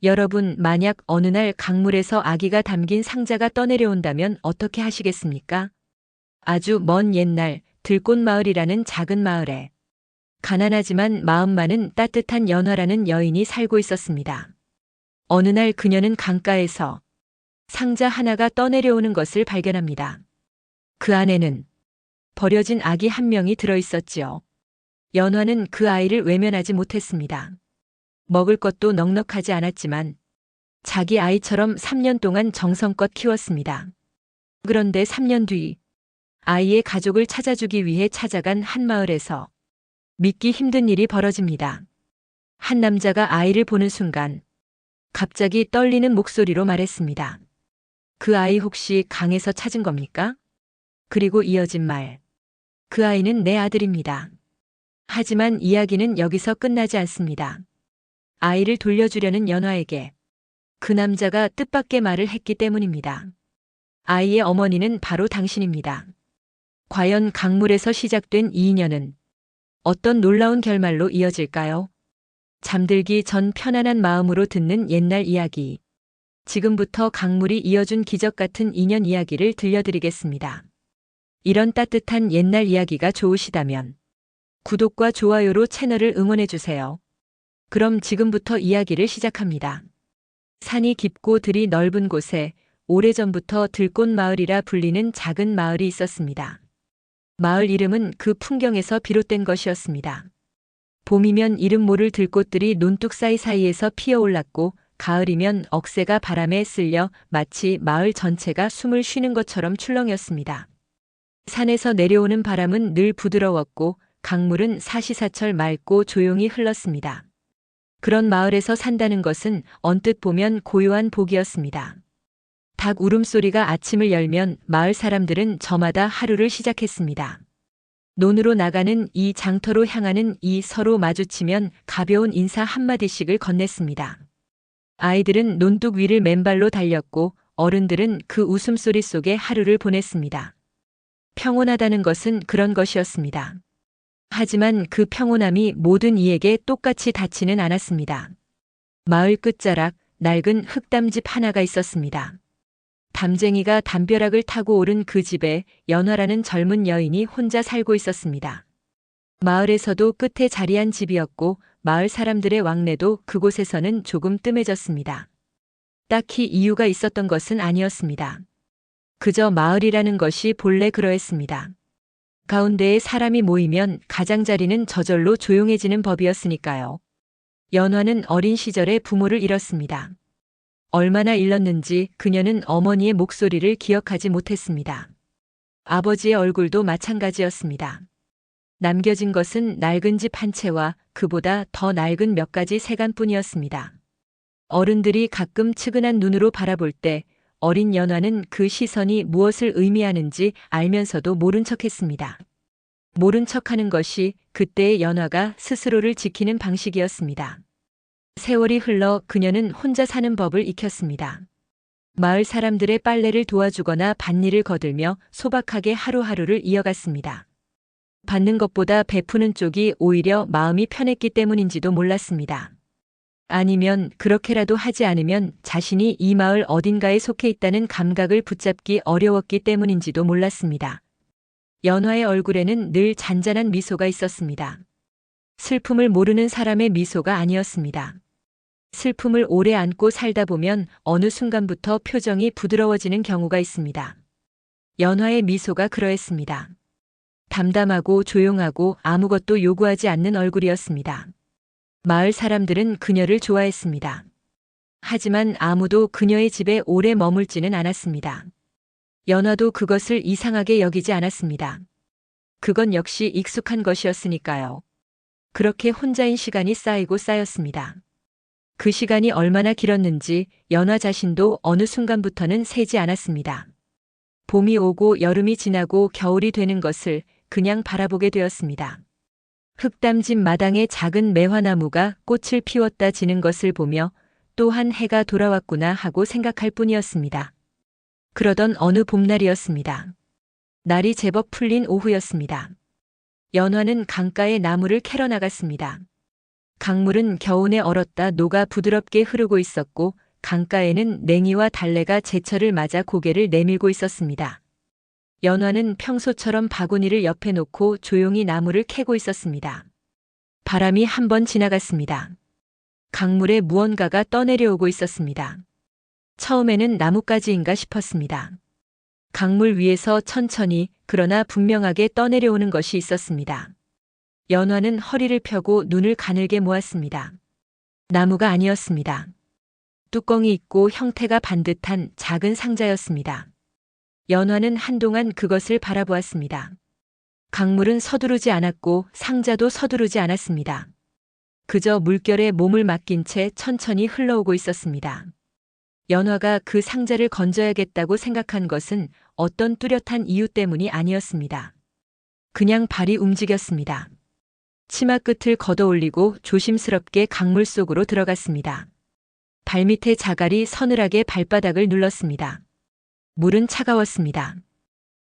여러분, 만약 어느 날 강물에서 아기가 담긴 상자가 떠내려온다면 어떻게 하시겠습니까? 아주 먼 옛날 들꽃마을이라는 작은 마을에 가난하지만 마음 많은 따뜻한 연화라는 여인이 살고 있었습니다. 어느 날 그녀는 강가에서 상자 하나가 떠내려오는 것을 발견합니다. 그 안에는 버려진 아기 한 명이 들어 있었지요. 연화는 그 아이를 외면하지 못했습니다. 먹을 것도 넉넉하지 않았지만 자기 아이처럼 3년 동안 정성껏 키웠습니다. 그런데 3년 뒤 아이의 가족을 찾아주기 위해 찾아간 한 마을에서 믿기 힘든 일이 벌어집니다. 한 남자가 아이를 보는 순간 갑자기 떨리는 목소리로 말했습니다. 그 아이 혹시 강에서 찾은 겁니까? 그리고 이어진 말. 그 아이는 내 아들입니다. 하지만 이야기는 여기서 끝나지 않습니다. 아이를 돌려주려는 연화에게 그 남자가 뜻밖의 말을 했기 때문입니다. 아이의 어머니는 바로 당신입니다. 과연 강물에서 시작된 이 인연은 어떤 놀라운 결말로 이어질까요? 잠들기 전 편안한 마음으로 듣는 옛날 이야기. 지금부터 강물이 이어준 기적 같은 인연 이야기를 들려드리겠습니다. 이런 따뜻한 옛날 이야기가 좋으시다면 구독과 좋아요로 채널을 응원해주세요. 그럼 지금부터 이야기를 시작합니다. 산이 깊고 들이 넓은 곳에 오래전부터 들꽃마을이라 불리는 작은 마을이 있었습니다. 마을 이름은 그 풍경에서 비롯된 것이었습니다. 봄이면 이름 모를 들꽃들이 논둑 사이사이에서 피어올랐고 가을이면 억새가 바람에 쓸려 마치 마을 전체가 숨을 쉬는 것처럼 출렁였습니다. 산에서 내려오는 바람은 늘 부드러웠고 강물은 사시사철 맑고 조용히 흘렀습니다. 그런 마을에서 산다는 것은 언뜻 보면 고요한 복이었습니다. 닭 울음소리가 아침을 열면 마을 사람들은 저마다 하루를 시작했습니다. 논으로 나가는 이 장터로 향하는 이 서로 마주치면 가벼운 인사 한마디씩을 건넸습니다. 아이들은 논둑 위를 맨발로 달렸고 어른들은 그 웃음소리 속에 하루를 보냈습니다. 평온하다는 것은 그런 것이었습니다. 하지만 그 평온함이 모든 이에게 똑같이 닿지는 않았습니다. 마을 끝자락 낡은 흙담집 하나가 있었습니다. 담쟁이가 담벼락을 타고 오른 그 집에 연화라는 젊은 여인이 혼자 살고 있었습니다. 마을에서도 끝에 자리한 집이었고 마을 사람들의 왕래도 그곳에서는 조금 뜸해졌습니다. 딱히 이유가 있었던 것은 아니었습니다. 그저 마을이라는 것이 본래 그러했습니다. 가운데에 사람이 모이면 가장자리는 저절로 조용해지는 법이었으니까요. 연화는 어린 시절에 부모를 잃었습니다. 얼마나 잃었는지 그녀는 어머니의 목소리를 기억하지 못했습니다. 아버지의 얼굴도 마찬가지였습니다. 남겨진 것은 낡은 집 한 채와 그보다 더 낡은 몇 가지 세간뿐이었습니다. 어른들이 가끔 측은한 눈으로 바라볼 때 어린 연화는 그 시선이 무엇을 의미하는지 알면서도 모른 척했습니다. 모른 척하는 것이 그때의 연화가 스스로를 지키는 방식이었습니다. 세월이 흘러 그녀는 혼자 사는 법을 익혔습니다. 마을 사람들의 빨래를 도와주거나 밭일을 거들며 소박하게 하루하루를 이어갔습니다. 받는 것보다 베푸는 쪽이 오히려 마음이 편했기 때문인지도 몰랐습니다. 아니면 그렇게라도 하지 않으면 자신이 이 마을 어딘가에 속해 있다는 감각을 붙잡기 어려웠기 때문인지도 몰랐습니다. 연화의 얼굴에는 늘 잔잔한 미소가 있었습니다. 슬픔을 모르는 사람의 미소가 아니었습니다. 슬픔을 오래 안고 살다 보면 어느 순간부터 표정이 부드러워지는 경우가 있습니다. 연화의 미소가 그러했습니다. 담담하고 조용하고 아무것도 요구하지 않는 얼굴이었습니다. 마을 사람들은 그녀를 좋아했습니다. 하지만 아무도 그녀의 집에 오래 머물지는 않았습니다. 연화도 그것을 이상하게 여기지 않았습니다. 그건 역시 익숙한 것이었으니까요. 그렇게 혼자인 시간이 쌓이고 쌓였습니다. 그 시간이 얼마나 길었는지 연화 자신도 어느 순간부터는 세지 않았습니다. 봄이 오고 여름이 지나고 겨울이 되는 것을 그냥 바라보게 되었습니다. 흙담집 마당에 작은 매화나무가 꽃을 피웠다 지는 것을 보며 또한 해가 돌아왔구나 하고 생각할 뿐이었습니다. 그러던 어느 봄날이었습니다. 날이 제법 풀린 오후였습니다. 연화는 강가에 나무를 캐러 나갔습니다. 강물은 겨우내 얼었다 녹아 부드럽게 흐르고 있었고 강가에는 냉이와 달래가 제철을 맞아 고개를 내밀고 있었습니다. 연화는 평소처럼 바구니를 옆에 놓고 조용히 나무를 캐고 있었습니다. 바람이 한 번 지나갔습니다. 강물에 무언가가 떠내려오고 있었습니다. 처음에는 나뭇가지인가 싶었습니다. 강물 위에서 천천히 그러나 분명하게 떠내려오는 것이 있었습니다. 연화는 허리를 펴고 눈을 가늘게 모았습니다. 나무가 아니었습니다. 뚜껑이 있고 형태가 반듯한 작은 상자였습니다. 연화는 한동안 그것을 바라보았습니다. 강물은 서두르지 않았고 상자도 서두르지 않았습니다. 그저 물결에 몸을 맡긴 채 천천히 흘러오고 있었습니다. 연화가 그 상자를 건져야겠다고 생각한 것은 어떤 뚜렷한 이유 때문이 아니었습니다. 그냥 발이 움직였습니다. 치마 끝을 걷어올리고 조심스럽게 강물 속으로 들어갔습니다. 발밑에 자갈이 서늘하게 발바닥을 눌렀습니다. 물은 차가웠습니다.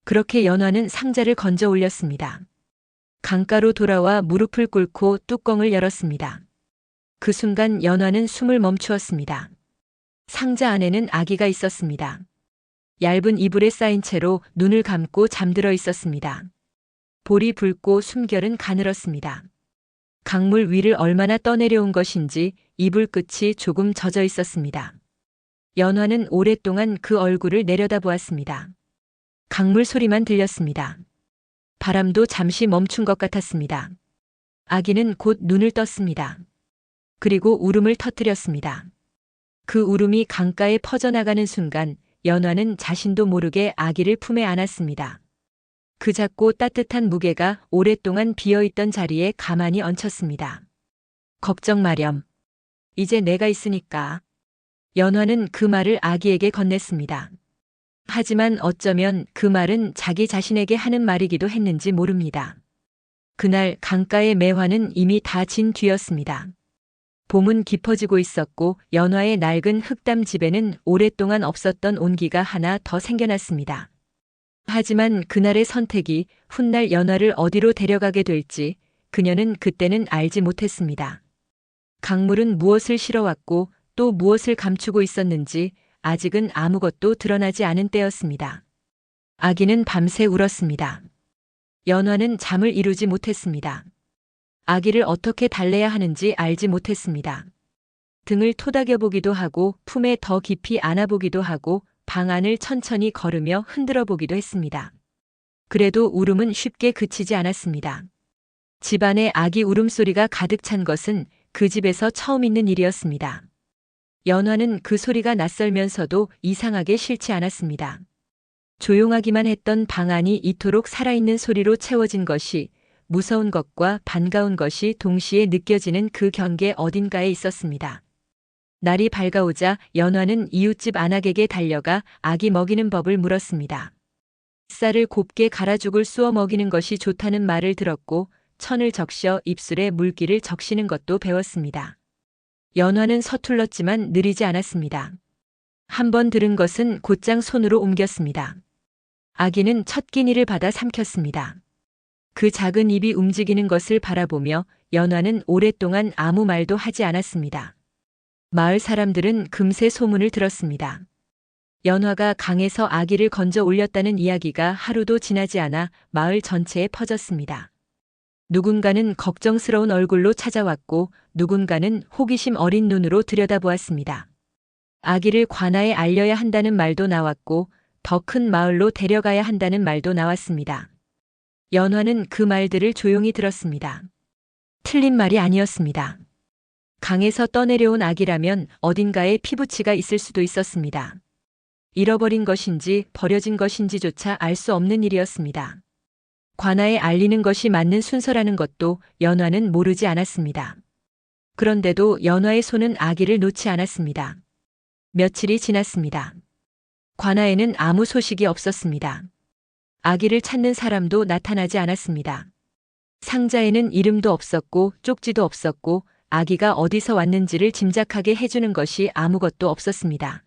그렇게 연화는 상자를 건져 올렸습니다. 강가로 돌아와 무릎을 꿇고 뚜껑을 열었습니다. 그 순간 연화는 숨을 멈추었습니다. 상자 안에는 아기가 있었습니다. 얇은 이불에 쌓인 채로 눈을 감고 잠들어 있었습니다. 볼이 붉고 숨결은 가늘었습니다. 강물 위를 얼마나 떠내려온 것인지 이불 끝이 조금 젖어 있었습니다. 연화는 오랫동안 그 얼굴을 내려다보았습니다. 강물 소리만 들렸습니다. 바람도 잠시 멈춘 것 같았습니다. 아기는 곧 눈을 떴습니다. 그리고 울음을 터뜨렸습니다. 그 울음이 강가에 퍼져나가는 순간 연화는 자신도 모르게 아기를 품에 안았습니다. 그 작고 따뜻한 무게가 오랫동안 비어있던 자리에 가만히 얹혔습니다. 걱정 마렴. 이제 내가 있으니까. 연화는 그 말을 아기에게 건넸습니다. 하지만 어쩌면 그 말은 자기 자신에게 하는 말이기도 했는지 모릅니다. 그날 강가의 매화는 이미 다 진 뒤였습니다. 봄은 깊어지고 있었고 연화의 낡은 흙담 집에는 오랫동안 없었던 온기가 하나 더 생겨났습니다. 하지만 그날의 선택이 훗날 연화를 어디로 데려가게 될지 그녀는 그때는 알지 못했습니다. 강물은 무엇을 실어왔고 또 무엇을 감추고 있었는지 아직은 아무것도 드러나지 않은 때였습니다. 아기는 밤새 울었습니다. 연화는 잠을 이루지 못했습니다. 아기를 어떻게 달래야 하는지 알지 못했습니다. 등을 토닥여보기도 하고 품에 더 깊이 안아보기도 하고 방 안을 천천히 걸으며 흔들어 보기도 했습니다. 그래도 울음은 쉽게 그치지 않았습니다. 집안에 아기 울음소리가 가득 찬 것은 그 집에서 처음 있는 일이었습니다. 연화는 그 소리가 낯설면서도 이상하게 싫지 않았습니다. 조용하기만 했던 방 안이 이토록 살아있는 소리로 채워진 것이 무서운 것과 반가운 것이 동시에 느껴지는 그 경계 어딘가에 있었습니다. 날이 밝아오자 연화는 이웃집 안악에게 달려가 아기 먹이는 법을 물었습니다. 쌀을 곱게 갈아죽을 쑤어 먹이는 것이 좋다는 말을 들었고 천을 적셔 입술에 물기를 적시는 것도 배웠습니다. 연화는 서툴렀지만 느리지 않았습니다. 한 번 들은 것은 곧장 손으로 옮겼습니다. 아기는 첫 끼니를 받아 삼켰습니다. 그 작은 입이 움직이는 것을 바라보며 연화는 오랫동안 아무 말도 하지 않았습니다. 마을 사람들은 금세 소문을 들었습니다. 연화가 강에서 아기를 건져 올렸다는 이야기가 하루도 지나지 않아 마을 전체에 퍼졌습니다. 누군가는 걱정스러운 얼굴로 찾아왔고 누군가는 호기심 어린 눈으로 들여다보았습니다. 아기를 관아에 알려야 한다는 말도 나왔고 더 큰 마을로 데려가야 한다는 말도 나왔습니다. 연화는 그 말들을 조용히 들었습니다. 틀린 말이 아니었습니다. 강에서 떠내려온 아기라면 어딘가에 피부치가 있을 수도 있었습니다. 잃어버린 것인지 버려진 것인지조차 알 수 없는 일이었습니다. 관아에 알리는 것이 맞는 순서라는 것도 연화는 모르지 않았습니다. 그런데도 연화의 손은 아기를 놓지 않았습니다. 며칠이 지났습니다. 관아에는 아무 소식이 없었습니다. 아기를 찾는 사람도 나타나지 않았습니다. 상자에는 이름도 없었고 쪽지도 없었고 아기가 어디서 왔는지를 짐작하게 해주는 것이 아무것도 없었습니다.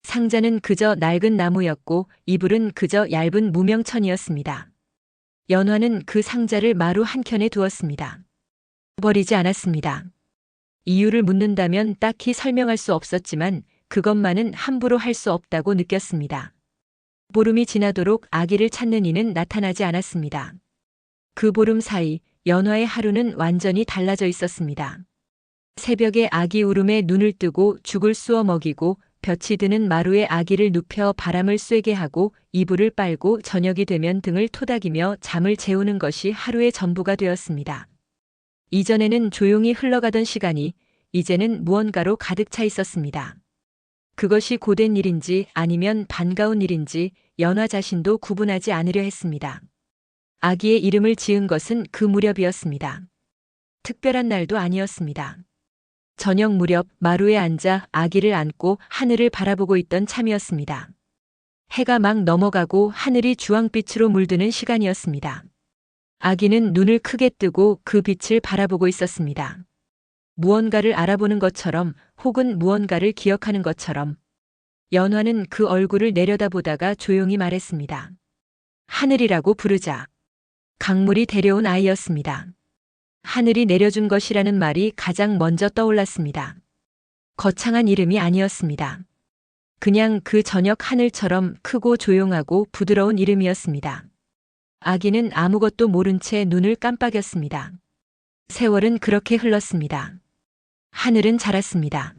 상자는 그저 낡은 나무였고 이불은 그저 얇은 무명천이었습니다. 연화는 그 상자를 마루 한켠에 두었습니다. 버리지 않았습니다. 이유를 묻는다면 딱히 설명할 수 없었지만 그것만은 함부로 할 수 없다고 느꼈습니다. 보름이 지나도록 아기를 찾는 이는 나타나지 않았습니다. 그 보름 사이 연화의 하루는 완전히 달라져 있었습니다. 새벽에 아기 울음에 눈을 뜨고 죽을 쑤어 먹이고 볕이 드는 마루에 아기를 눕혀 바람을 쐬게 하고 이불을 빨고 저녁이 되면 등을 토닥이며 잠을 재우는 것이 하루의 전부가 되었습니다. 이전에는 조용히 흘러가던 시간이 이제는 무언가로 가득 차 있었습니다. 그것이 고된 일인지 아니면 반가운 일인지 연화 자신도 구분하지 않으려 했습니다. 아기의 이름을 지은 것은 그 무렵이었습니다. 특별한 날도 아니었습니다. 저녁 무렵 마루에 앉아 아기를 안고 하늘을 바라보고 있던 참이었습니다. 해가 막 넘어가고 하늘이 주황빛으로 물드는 시간이었습니다. 아기는 눈을 크게 뜨고 그 빛을 바라보고 있었습니다. 무언가를 알아보는 것처럼 혹은 무언가를 기억하는 것처럼 연화는 그 얼굴을 내려다보다가 조용히 말했습니다. 하늘이라고 부르자. 강물이 데려온 아이였습니다. 하늘이 내려준 것이라는 말이 가장 먼저 떠올랐습니다. 거창한 이름이 아니었습니다. 그냥 그 저녁 하늘처럼 크고 조용하고 부드러운 이름이었습니다. 아기는 아무것도 모른 채 눈을 깜빡였습니다. 세월은 그렇게 흘렀습니다. 하늘은 자랐습니다.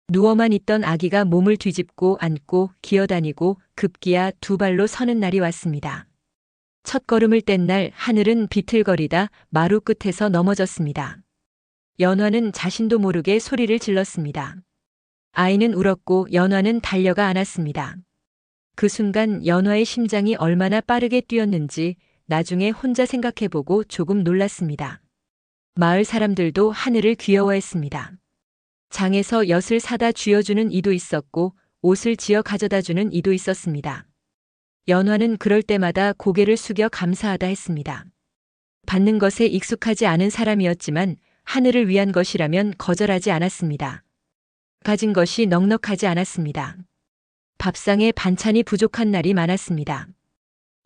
누워만 있던 아기가 몸을 뒤집고 앉고 기어다니고 급기야 두 발로 서는 날이 왔습니다. 첫 걸음을 뗀 날 하늘은 비틀거리다 마루 끝에서 넘어졌습니다. 연화는 자신도 모르게 소리를 질렀습니다. 아이는 울었고 연화는 달려가 안았습니다. 그 순간 연화의 심장이 얼마나 빠르게 뛰었는지 나중에 혼자 생각해보고 조금 놀랐습니다. 마을 사람들도 하늘을 귀여워했습니다. 장에서 엿을 사다 쥐어주는 이도 있었고 옷을 지어 가져다주는 이도 있었습니다. 연화는 그럴 때마다 고개를 숙여 감사하다 했습니다. 받는 것에 익숙하지 않은 사람이었지만 하늘을 위한 것이라면 거절하지 않았습니다. 가진 것이 넉넉하지 않았습니다. 밥상에 반찬이 부족한 날이 많았습니다.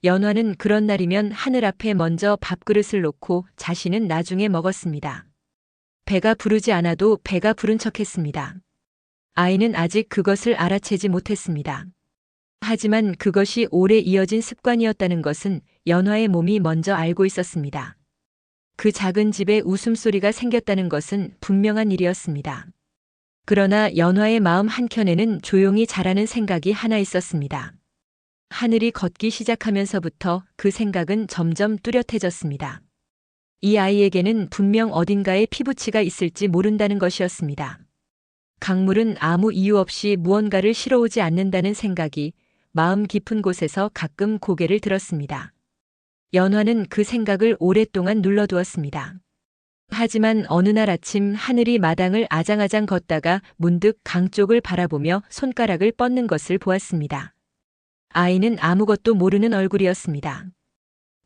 연화는 그런 날이면 하늘 앞에 먼저 밥그릇을 놓고 자신은 나중에 먹었습니다. 배가 부르지 않아도 배가 부른 척했습니다. 아이는 아직 그것을 알아채지 못했습니다. 하지만 그것이 오래 이어진 습관이었다는 것은 연화의 몸이 먼저 알고 있었습니다. 그 작은 집에 웃음소리가 생겼다는 것은 분명한 일이었습니다. 그러나 연화의 마음 한켠에는 조용히 자라는 생각이 하나 있었습니다. 하늘이 걷기 시작하면서부터 그 생각은 점점 뚜렷해졌습니다. 이 아이에게는 분명 어딘가에 피부치가 있을지 모른다는 것이었습니다. 강물은 아무 이유 없이 무언가를 실어오지 않는다는 생각이 마음 깊은 곳에서 가끔 고개를 들었습니다. 연화는 그 생각을 오랫동안 눌러두었습니다. 하지만 어느 날 아침 하늘이 마당을 아장아장 걷다가 문득 강 쪽을 바라보며 손가락을 뻗는 것을 보았습니다. 아이는 아무것도 모르는 얼굴이었습니다.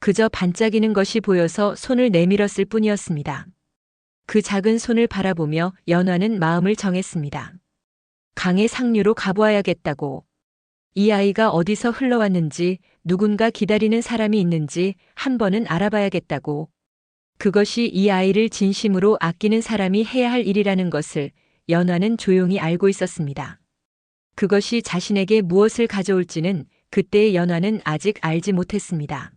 그저 반짝이는 것이 보여서 손을 내밀었을 뿐이었습니다. 그 작은 손을 바라보며 연화는 마음을 정했습니다. 강의 상류로 가보아야겠다고. 이 아이가 어디서 흘러왔는지 누군가 기다리는 사람이 있는지 한 번은 알아봐야겠다고. 그것이 이 아이를 진심으로 아끼는 사람이 해야 할 일이라는 것을 연화는 조용히 알고 있었습니다. 그것이 자신에게 무엇을 가져올지는 그때의 연화는 아직 알지 못했습니다.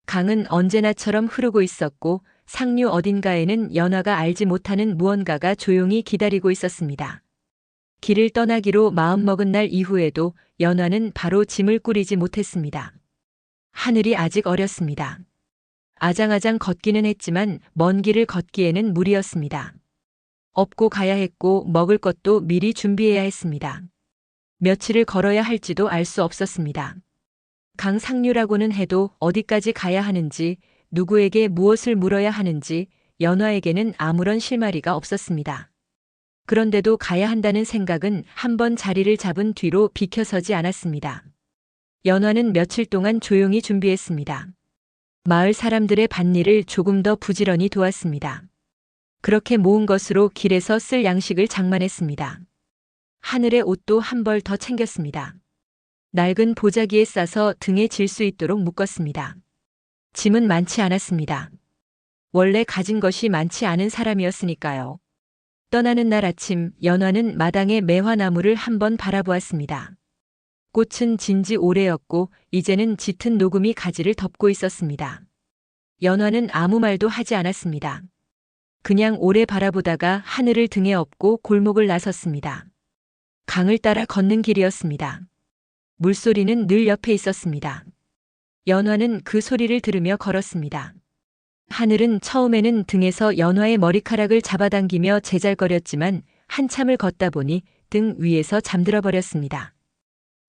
강은 언제나처럼 흐르고 있었고 상류 어딘가에는 연화가 알지 못하는 무언가가 조용히 기다리고 있었습니다. 길을 떠나기로 마음먹은 날 이후에도 연화는 바로 짐을 꾸리지 못했습니다. 하늘이 아직 어렸습니다. 아장아장 걷기는 했지만 먼 길을 걷기에는 무리였습니다. 업고 가야 했고 먹을 것도 미리 준비해야 했습니다. 며칠을 걸어야 할지도 알 수 없었습니다. 강 상류라고는 해도 어디까지 가야 하는지, 누구에게 무엇을 물어야 하는지 연화에게는 아무런 실마리가 없었습니다. 그런데도 가야 한다는 생각은 한번 자리를 잡은 뒤로 비켜서지 않았습니다. 연화는 며칠 동안 조용히 준비했습니다. 마을 사람들의 밭일을 조금 더 부지런히 도왔습니다. 그렇게 모은 것으로 길에서 쓸 양식을 장만했습니다. 하늘의 옷도 한 벌 더 챙겼습니다. 낡은 보자기에 싸서 등에 질 수 있도록 묶었습니다. 짐은 많지 않았습니다. 원래 가진 것이 많지 않은 사람이었으니까요. 떠나는 날 아침, 연화는 마당의 매화나무를 한번 바라보았습니다. 꽃은 진지 오래였고 이제는 짙은 녹음이 가지를 덮고 있었습니다. 연화는 아무 말도 하지 않았습니다. 그냥 오래 바라보다가 하늘을 등에 업고 골목을 나섰습니다. 강을 따라 걷는 길이었습니다. 물소리는 늘 옆에 있었습니다. 연화는 그 소리를 들으며 걸었습니다. 하늘은 처음에는 등에서 연화의 머리카락을 잡아당기며 제잘거렸지만 한참을 걷다 보니 등 위에서 잠들어 버렸습니다.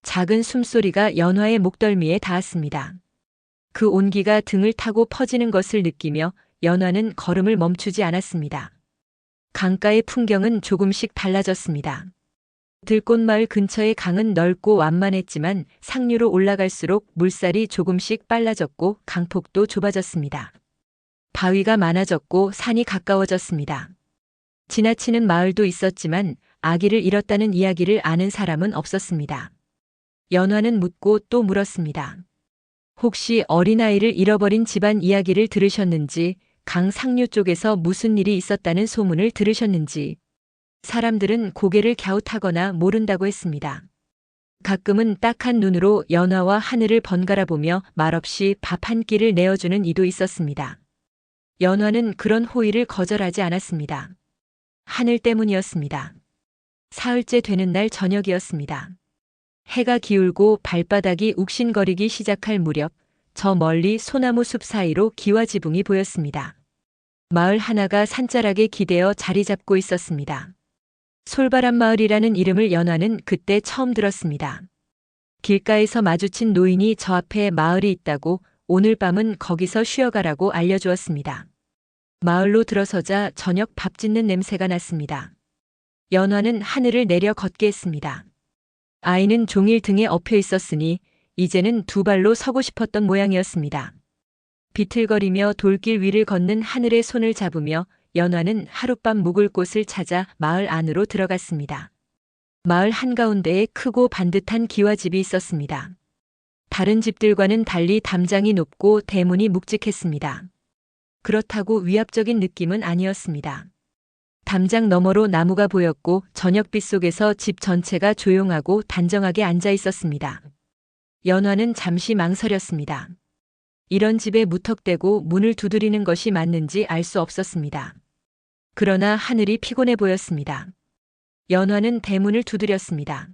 작은 숨소리가 연화의 목덜미에 닿았습니다. 그 온기가 등을 타고 퍼지는 것을 느끼며 연화는 걸음을 멈추지 않았습니다. 강가의 풍경은 조금씩 달라졌습니다. 들꽃마을 근처의 강은 넓고 완만했지만 상류로 올라갈수록 물살이 조금씩 빨라졌고 강폭도 좁아졌습니다. 바위가 많아졌고 산이 가까워졌습니다. 지나치는 마을도 있었지만 아기를 잃었다는 이야기를 아는 사람은 없었습니다. 연화는 묻고 또 물었습니다. 혹시 어린아이를 잃어버린 집안 이야기를 들으셨는지, 강 상류 쪽에서 무슨 일이 있었다는 소문을 들으셨는지. 사람들은 고개를 갸웃하거나 모른다고 했습니다. 가끔은 딱한 눈으로 연화와 하늘을 번갈아 보며 말없이 밥 한 끼를 내어주는 이도 있었습니다. 연화는 그런 호의를 거절하지 않았습니다. 하늘 때문이었습니다. 사흘째 되는 날 저녁이었습니다. 해가 기울고 발바닥이 욱신거리기 시작할 무렵 저 멀리 소나무 숲 사이로 기와지붕이 보였습니다. 마을 하나가 산자락에 기대어 자리 잡고 있었습니다. 솔바람 마을이라는 이름을 연화는 그때 처음 들었습니다. 길가에서 마주친 노인이 저 앞에 마을이 있다고 오늘 밤은 거기서 쉬어가라고 알려주었습니다. 마을로 들어서자 저녁 밥 짓는 냄새가 났습니다. 연화는 하늘을 내려 걷게 했습니다. 아이는 종일 등에 엎여 있었으니 이제는 두 발로 서고 싶었던 모양이었습니다. 비틀거리며 돌길 위를 걷는 하늘의 손을 잡으며 연화는 하룻밤 묵을 곳을 찾아 마을 안으로 들어갔습니다. 마을 한가운데에 크고 반듯한 기와집이 있었습니다. 다른 집들과는 달리 담장이 높고 대문이 묵직했습니다. 그렇다고 위압적인 느낌은 아니었습니다. 담장 너머로 나무가 보였고 저녁빛 속에서 집 전체가 조용하고 단정하게 앉아 있었습니다. 연화는 잠시 망설였습니다. 이런 집에 무턱대고 문을 두드리는 것이 맞는지 알 수 없었습니다. 그러나 하늘이 피곤해 보였습니다. 연화는 대문을 두드렸습니다.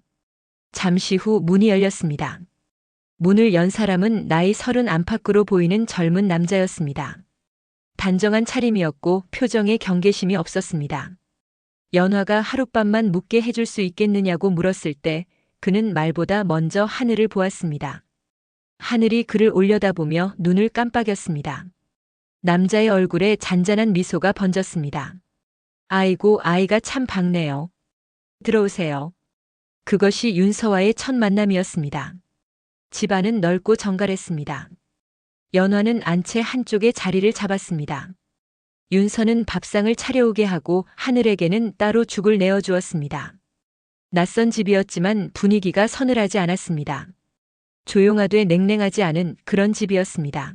잠시 후 문이 열렸습니다. 문을 연 사람은 나이 30 안팎으로 보이는 젊은 남자였습니다. 단정한 차림이었고 표정에 경계심이 없었습니다. 연화가 하룻밤만 묵게 해줄 수 있겠느냐고 물었을 때 그는 말보다 먼저 하늘을 보았습니다. 하늘이 그를 올려다보며 눈을 깜빡였습니다. 남자의 얼굴에 잔잔한 미소가 번졌습니다. 아이고, 아이가 참 밝네요. 들어오세요. 그것이 윤서와의 첫 만남이었습니다. 집안은 넓고 정갈했습니다. 연화는 안채 한쪽에 자리를 잡았습니다. 윤서는 밥상을 차려오게 하고 하늘에게는 따로 죽을 내어주었습니다. 낯선 집이었지만 분위기가 서늘하지 않았습니다. 조용하되 냉랭하지 않은 그런 집이었습니다.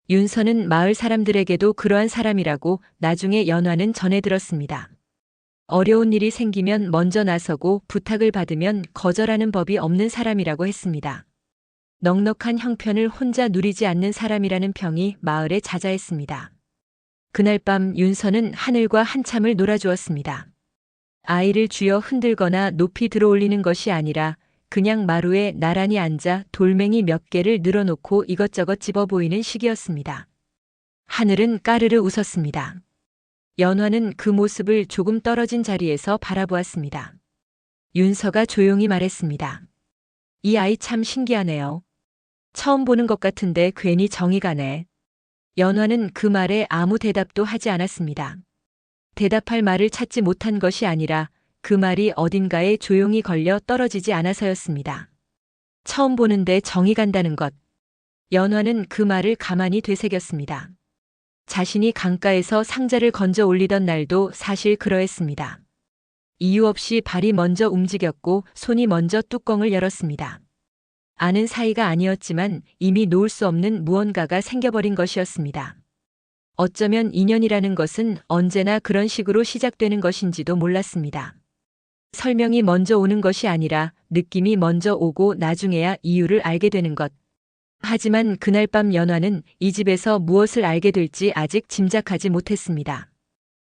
윤서는 마을 사람들에게도 그러한 사람이라고 나중에 연화는 전해 들었습니다. 어려운 일이 생기면 먼저 나서고 부탁을 받으면 거절하는 법이 없는 사람이라고 했습니다. 넉넉한 형편을 혼자 누리지 않는 사람이라는 평이 마을에 자자했습니다. 그날 밤 윤서는 하늘과 한참을 놀아주었습니다. 아이를 쥐어 흔들거나 높이 들어올리는 것이 아니라 그냥 마루에 나란히 앉아 돌멩이 몇 개를 늘어놓고 이것저것 집어 보이는 시기였습니다. 하늘은 까르르 웃었습니다. 연화는 그 모습을 조금 떨어진 자리에서 바라보았습니다. 윤서가 조용히 말했습니다. 이 아이 참 신기하네요. 처음 보는 것 같은데 괜히 정이 가네. 연화는 그 말에 아무 대답도 하지 않았습니다. 대답할 말을 찾지 못한 것이 아니라 그 말이 어딘가에 조용히 걸려 떨어지지 않아서였습니다. 처음 보는데 정이 간다는 것. 연화는 그 말을 가만히 되새겼습니다. 자신이 강가에서 상자를 건져 올리던 날도 사실 그러했습니다. 이유 없이 발이 먼저 움직였고 손이 먼저 뚜껑을 열었습니다. 아는 사이가 아니었지만 이미 놓을 수 없는 무언가가 생겨버린 것이었습니다. 어쩌면 인연이라는 것은 언제나 그런 식으로 시작되는 것인지도 몰랐습니다. 설명이 먼저 오는 것이 아니라 느낌이 먼저 오고 나중에야 이유를 알게 되는 것. 하지만 그날 밤 연화는 이 집에서 무엇을 알게 될지 아직 짐작하지 못했습니다.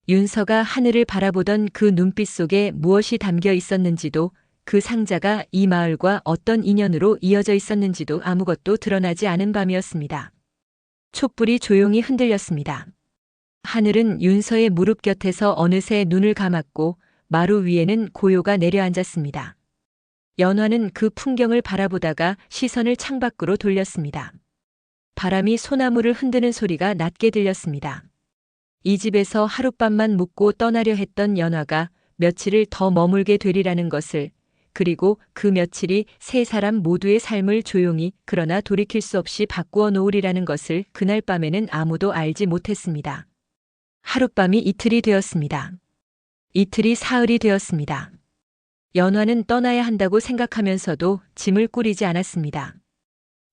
윤서가 하늘을 바라보던 그 눈빛 속에 무엇이 담겨 있었는지도, 그 상자가 이 마을과 어떤 인연으로 이어져 있었는지도 아무것도 드러나지 않은 밤이었습니다. 촛불이 조용히 흔들렸습니다. 하늘은 윤서의 무릎 곁에서 어느새 눈을 감았고 마루 위에는 고요가 내려앉았습니다. 연화는 그 풍경을 바라보다가 시선을 창밖으로 돌렸습니다. 바람이 소나무를 흔드는 소리가 낮게 들렸습니다. 이 집에서 하룻밤만 묵고 떠나려 했던 연화가 며칠을 더 머물게 되리라는 것을, 그리고 그 며칠이 세 사람 모두의 삶을 조용히 그러나 돌이킬 수 없이 바꾸어 놓으리라는 것을 그날 밤에는 아무도 알지 못했습니다. 하룻밤이 이틀이 되었습니다. 이틀이 사흘이 되었습니다. 연화는 떠나야 한다고 생각하면서도 짐을 꾸리지 않았습니다.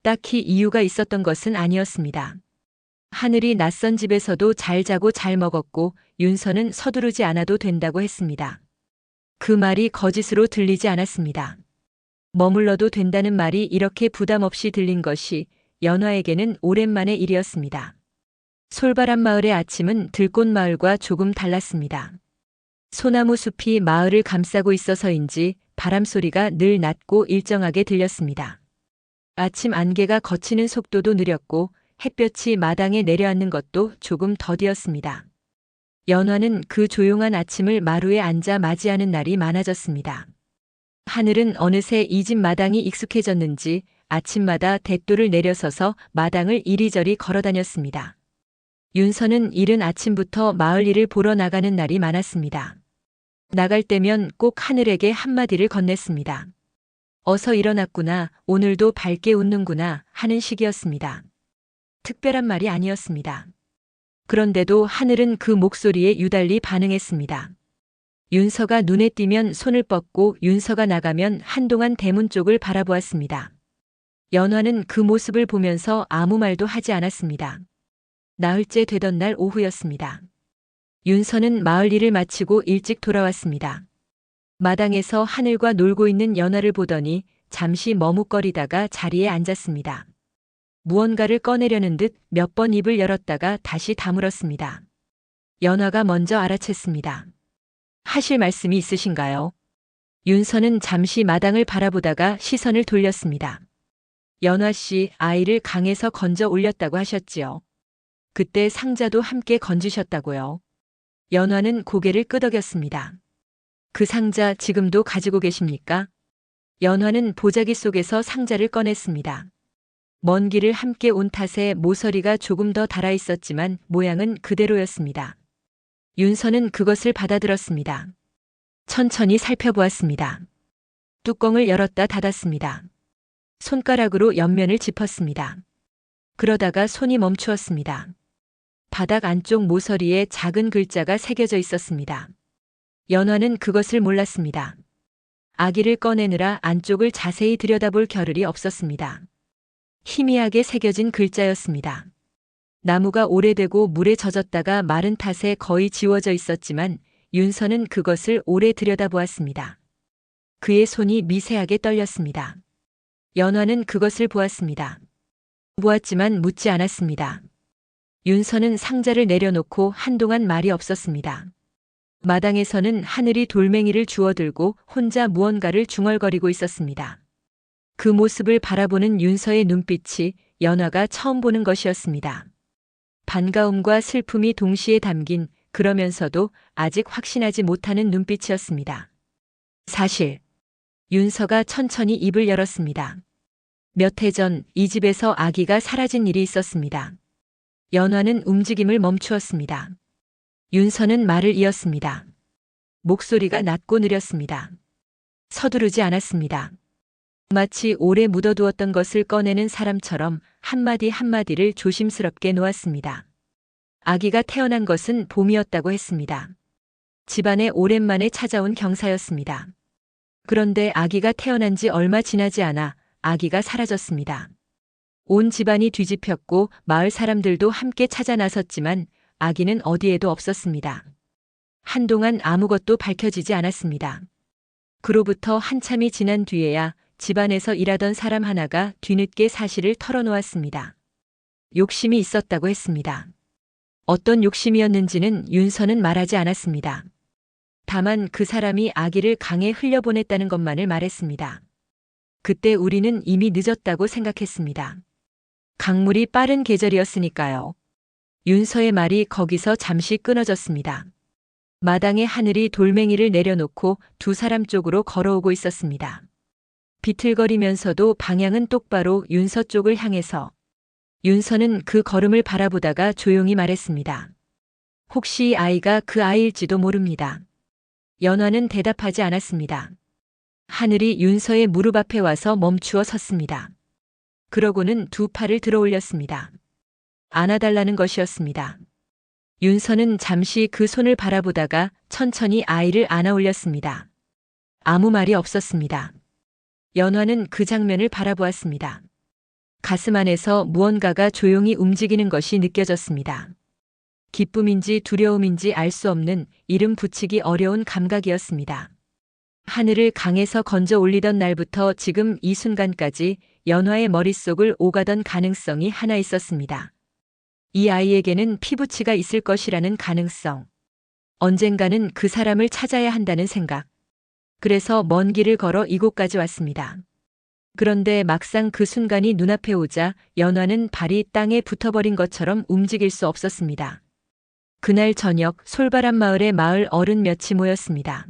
딱히 이유가 있었던 것은 아니었습니다. 하늘이 낯선 집에서도 잘 자고 잘 먹었고 윤서는 서두르지 않아도 된다고 했습니다. 그 말이 거짓으로 들리지 않았습니다. 머물러도 된다는 말이 이렇게 부담 없이 들린 것이 연화에게는 오랜만의 일이었습니다. 솔바람 마을의 아침은 들꽃 마을과 조금 달랐습니다. 소나무 숲이 마을을 감싸고 있어서인지 바람 소리가 늘 낮고 일정하게 들렸습니다. 아침 안개가 걷히는 속도도 느렸고 햇볕이 마당에 내려앉는 것도 조금 더디었습니다. 연화는 그 조용한 아침을 마루에 앉아 맞이하는 날이 많아졌습니다. 하늘은 어느새 이 집 마당이 익숙해졌는지 아침마다 대도를 내려서서 마당을 이리저리 걸어다녔습니다. 윤서는 이른 아침부터 마을 일을 보러 나가는 날이 많았습니다. 나갈 때면 꼭 하늘에게 한마디를 건넸습니다. 어서 일어났구나, 오늘도 밝게 웃는구나 하는 식이었습니다. 특별한 말이 아니었습니다. 그런데도 하늘은 그 목소리에 유달리 반응했습니다. 윤서가 눈에 띄면 손을 뻗고 윤서가 나가면 한동안 대문 쪽을 바라보았습니다. 연화는 그 모습을 보면서 아무 말도 하지 않았습니다. 나흘째 되던 날 오후였습니다. 윤서는 마을 일을 마치고 일찍 돌아왔습니다. 마당에서 하늘과 놀고 있는 연화를 보더니 잠시 머뭇거리다가 자리에 앉았습니다. 무언가를 꺼내려는 듯 몇 번 입을 열었다가 다시 다물었습니다. 연화가 먼저 알아챘습니다. 하실 말씀이 있으신가요? 윤서는 잠시 마당을 바라보다가 시선을 돌렸습니다. 연화 씨, 아이를 강에서 건져 올렸다고 하셨지요. 그때 상자도 함께 건지셨다고요. 연화는 고개를 끄덕였습니다. 그 상자 지금도 가지고 계십니까? 연화는 보자기 속에서 상자를 꺼냈습니다. 먼 길을 함께 온 탓에 모서리가 조금 더 달아 있었지만 모양은 그대로였습니다. 윤서는 그것을 받아들었습니다. 천천히 살펴보았습니다. 뚜껑을 열었다 닫았습니다. 손가락으로 옆면을 짚었습니다. 그러다가 손이 멈추었습니다. 바닥 안쪽 모서리에 작은 글자가 새겨져 있었습니다. 연화는 그것을 몰랐습니다. 아기를 꺼내느라 안쪽을 자세히 들여다볼 겨를이 없었습니다. 희미하게 새겨진 글자였습니다. 나무가 오래되고 물에 젖었다가 마른 탓에 거의 지워져 있었지만 윤서는 그것을 오래 들여다보았습니다. 그의 손이 미세하게 떨렸습니다. 연화는 그것을 보았습니다. 보았지만 묻지 않았습니다. 윤서는 상자를 내려놓고 한동안 말이 없었습니다. 마당에서는 하늘이 돌멩이를 주워들고 혼자 무언가를 중얼거리고 있었습니다. 그 모습을 바라보는 윤서의 눈빛이 연화가 처음 보는 것이었습니다. 반가움과 슬픔이 동시에 담긴, 그러면서도 아직 확신하지 못하는 눈빛이었습니다. 사실, 윤서가 천천히 입을 열었습니다. 몇 해 전 이 집에서 아기가 사라진 일이 있었습니다. 연화는 움직임을 멈추었습니다. 윤서는 말을 이었습니다. 목소리가 낮고 느렸습니다. 서두르지 않았습니다. 마치 오래 묻어두었던 것을 꺼내는 사람처럼 한마디 한마디를 조심스럽게 놓았습니다. 아기가 태어난 것은 봄이었다고 했습니다. 집안에 오랜만에 찾아온 경사였습니다. 그런데 아기가 태어난 지 얼마 지나지 않아 아기가 사라졌습니다. 온 집안이 뒤집혔고 마을 사람들도 함께 찾아 나섰지만 아기는 어디에도 없었습니다. 한동안 아무것도 밝혀지지 않았습니다. 그로부터 한참이 지난 뒤에야 집안에서 일하던 사람 하나가 뒤늦게 사실을 털어놓았습니다. 욕심이 있었다고 했습니다. 어떤 욕심이었는지는 윤서는 말하지 않았습니다. 다만 그 사람이 아기를 강에 흘려보냈다는 것만을 말했습니다. 그때 우리는 이미 늦었다고 생각했습니다. 강물이 빠른 계절이었으니까요. 윤서의 말이 거기서 잠시 끊어졌습니다. 마당에 하늘이 돌멩이를 내려놓고 두 사람 쪽으로 걸어오고 있었습니다. 비틀거리면서도 방향은 똑바로 윤서 쪽을 향해서 윤서는 그 걸음을 바라보다가 조용히 말했습니다. 혹시 이 아이가 그 아이일지도 모릅니다. 연화는 대답하지 않았습니다. 하늘이 윤서의 무릎 앞에 와서 멈추어 섰습니다. 그러고는 두 팔을 들어 올렸습니다. 안아달라는 것이었습니다. 윤서는 잠시 그 손을 바라보다가 천천히 아이를 안아 올렸습니다. 아무 말이 없었습니다. 연화는 그 장면을 바라보았습니다. 가슴 안에서 무언가가 조용히 움직이는 것이 느껴졌습니다. 기쁨인지 두려움인지 알 수 없는 이름 붙이기 어려운 감각이었습니다. 하늘을 강에서 건져 올리던 날부터 지금 이 순간까지 연화의 머릿속을 오가던 가능성이 하나 있었습니다. 이 아이에게는 피부치가 있을 것이라는 가능성. 언젠가는 그 사람을 찾아야 한다는 생각. 그래서 먼 길을 걸어 이곳까지 왔습니다. 그런데 막상 그 순간이 눈앞에 오자 연화는 발이 땅에 붙어버린 것처럼 움직일 수 없었습니다. 그날 저녁 솔바람 마을에 마을 어른 몇이 모였습니다.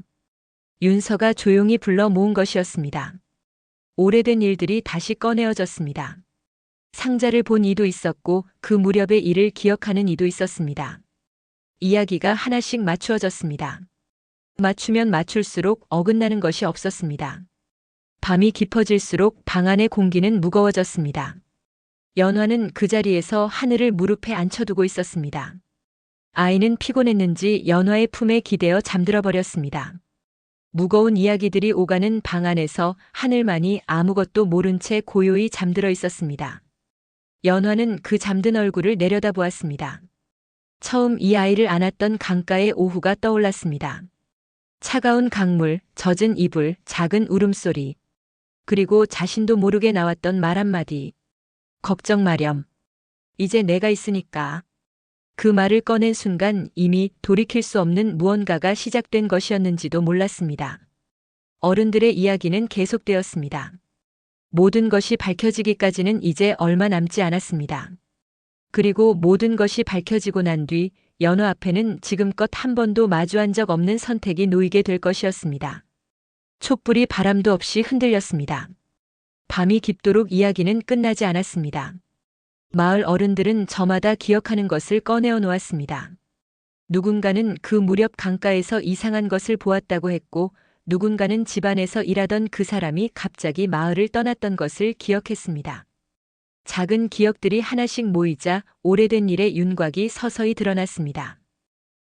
윤서가 조용히 불러 모은 것이었습니다. 오래된 일들이 다시 꺼내어졌습니다. 상자를 본 이도 있었고 그 무렵의 일을 기억하는 이도 있었습니다. 이야기가 하나씩 맞추어졌습니다. 맞추면 맞출수록 어긋나는 것이 없었습니다. 밤이 깊어질수록 방 안의 공기는 무거워졌습니다. 연화는 그 자리에서 하늘을 무릎에 앉혀두고 있었습니다. 아이는 피곤했는지 연화의 품에 기대어 잠들어 버렸습니다. 무거운 이야기들이 오가는 방 안에서 하늘만이 아무것도 모른 채 고요히 잠들어 있었습니다. 연화는 그 잠든 얼굴을 내려다보았습니다. 처음 이 아이를 안았던 강가의 오후가 떠올랐습니다. 차가운 강물, 젖은 이불, 작은 울음소리, 그리고 자신도 모르게 나왔던 말 한마디. 걱정 마렴. 이제 내가 있으니까. 그 말을 꺼낸 순간 이미 돌이킬 수 없는 무언가가 시작된 것이었는지도 몰랐습니다. 어른들의 이야기는 계속되었습니다. 모든 것이 밝혀지기까지는 이제 얼마 남지 않았습니다. 그리고 모든 것이 밝혀지고 난 뒤 연화 앞에는 지금껏 한 번도 마주한 적 없는 선택이 놓이게 될 것이었습니다. 촛불이 바람도 없이 흔들렸습니다. 밤이 깊도록 이야기는 끝나지 않았습니다. 마을 어른들은 저마다 기억하는 것을 꺼내어 놓았습니다. 누군가는 그 무렵 강가에서 이상한 것을 보았다고 했고 누군가는 집안에서 일하던 그 사람이 갑자기 마을을 떠났던 것을 기억했습니다. 작은 기억들이 하나씩 모이자 오래된 일의 윤곽이 서서히 드러났습니다.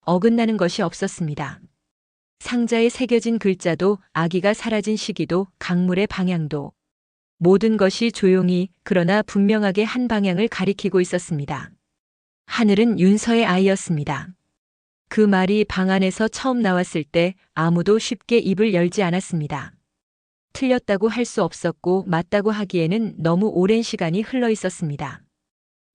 어긋나는 것이 없었습니다. 상자에 새겨진 글자도 아기가 사라진 시기도 강물의 방향도 모든 것이 조용히 그러나 분명하게 한 방향을 가리키고 있었습니다. 하늘은 윤서의 아이였습니다. 그 말이 방 안에서 처음 나왔을 때 아무도 쉽게 입을 열지 않았습니다. 틀렸다고 할 수 없었고 맞다고 하기에는 너무 오랜 시간이 흘러 있었습니다.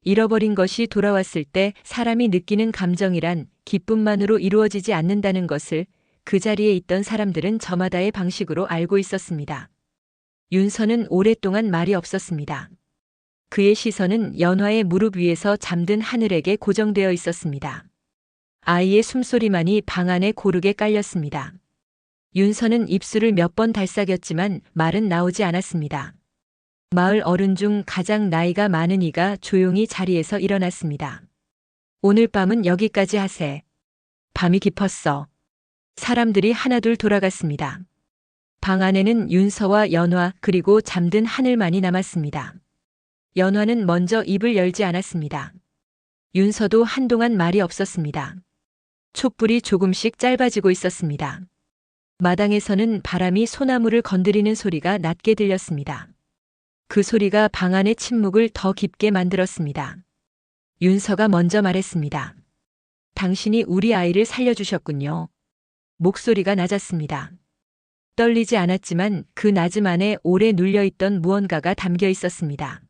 잃어버린 것이 돌아왔을 때 사람이 느끼는 감정이란 기쁨만으로 이루어지지 않는다는 것을 그 자리에 있던 사람들은 저마다의 방식으로 알고 있었습니다. 윤서는 오랫동안 말이 없었습니다. 그의 시선은 연화의 무릎 위에서 잠든 하늘에게 고정되어 있었습니다. 아이의 숨소리만이 방 안에 고르게 깔렸습니다. 윤서는 입술을 몇 번 달싹였지만 말은 나오지 않았습니다. 마을 어른 중 가장 나이가 많은 이가 조용히 자리에서 일어났습니다. 오늘 밤은 여기까지 하세. 밤이 깊었어. 사람들이 하나둘 돌아갔습니다. 방 안에는 윤서와 연화 그리고 잠든 하늘만이 남았습니다. 연화는 먼저 입을 열지 않았습니다. 윤서도 한동안 말이 없었습니다. 촛불이 조금씩 짧아지고 있었습니다. 마당에서는 바람이 소나무를 건드리는 소리가 낮게 들렸습니다. 그 소리가 방 안의 침묵을 더 깊게 만들었습니다. 윤서가 먼저 말했습니다. 당신이 우리 아이를 살려주셨군요. 목소리가 낮았습니다. 떨리지 않았지만 그 낮음 안에 오래 눌려있던 무언가가 담겨 있었습니다.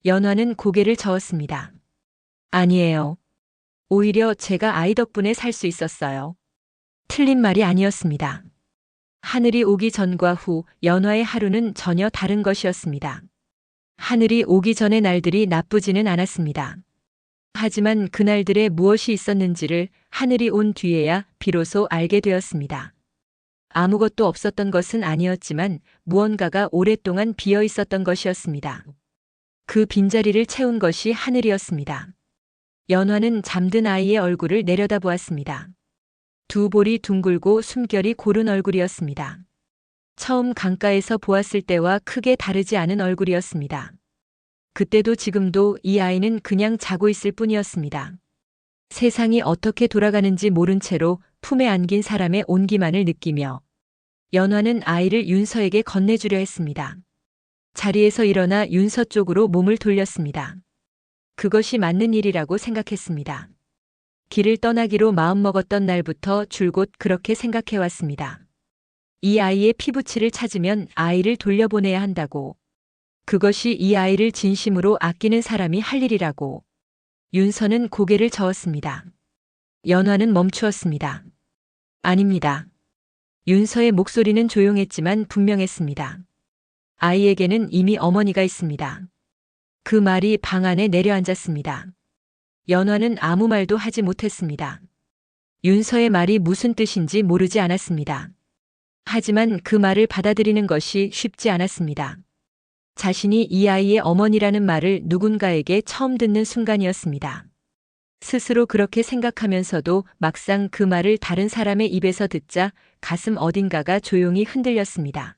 연화는 고개를 저었습니다. 아니에요. 오히려 제가 아이 덕분에 살 수 있었어요. 틀린 말이 아니었습니다. 하늘이 오기 전과 후 연화의 하루는 전혀 다른 것이었습니다. 하늘이 오기 전의 날들이 나쁘지는 않았습니다. 하지만 그날들에 무엇이 있었는지를 하늘이 온 뒤에야 비로소 알게 되었습니다. 아무것도 없었던 것은 아니었지만 무언가가 오랫동안 비어 있었던 것이었습니다. 그 빈자리를 채운 것이 하늘이었습니다. 연화는 잠든 아이의 얼굴을 내려다보았습니다. 두 볼이 둥글고 숨결이 고른 얼굴이었습니다. 처음 강가에서 보았을 때와 크게 다르지 않은 얼굴이었습니다. 그때도 지금도 이 아이는 그냥 자고 있을 뿐이었습니다. 세상이 어떻게 돌아가는지 모른 채로 품에 안긴 사람의 온기만을 느끼며 연화는 아이를 윤서에게 건네주려 했습니다. 자리에서 일어나 윤서 쪽으로 몸을 돌렸습니다. 그것이 맞는 일이라고 생각했습니다. 길을 떠나기로 마음먹었던 날부터 줄곧 그렇게 생각해왔습니다. 이 아이의 피부치를 찾으면 아이를 돌려보내야 한다고. 그것이 이 아이를 진심으로 아끼는 사람이 할 일이라고. 윤서는 고개를 저었습니다. 연화는 멈추었습니다. 아닙니다. 윤서의 목소리는 조용했지만 분명했습니다. 아이에게는 이미 어머니가 있습니다. 그 말이 방 안에 내려앉았습니다. 연화는 아무 말도 하지 못했습니다. 윤서의 말이 무슨 뜻인지 모르지 않았습니다. 하지만 그 말을 받아들이는 것이 쉽지 않았습니다. 자신이 이 아이의 어머니라는 말을 누군가에게 처음 듣는 순간이었습니다. 스스로 그렇게 생각하면서도 막상 그 말을 다른 사람의 입에서 듣자 가슴 어딘가가 조용히 흔들렸습니다.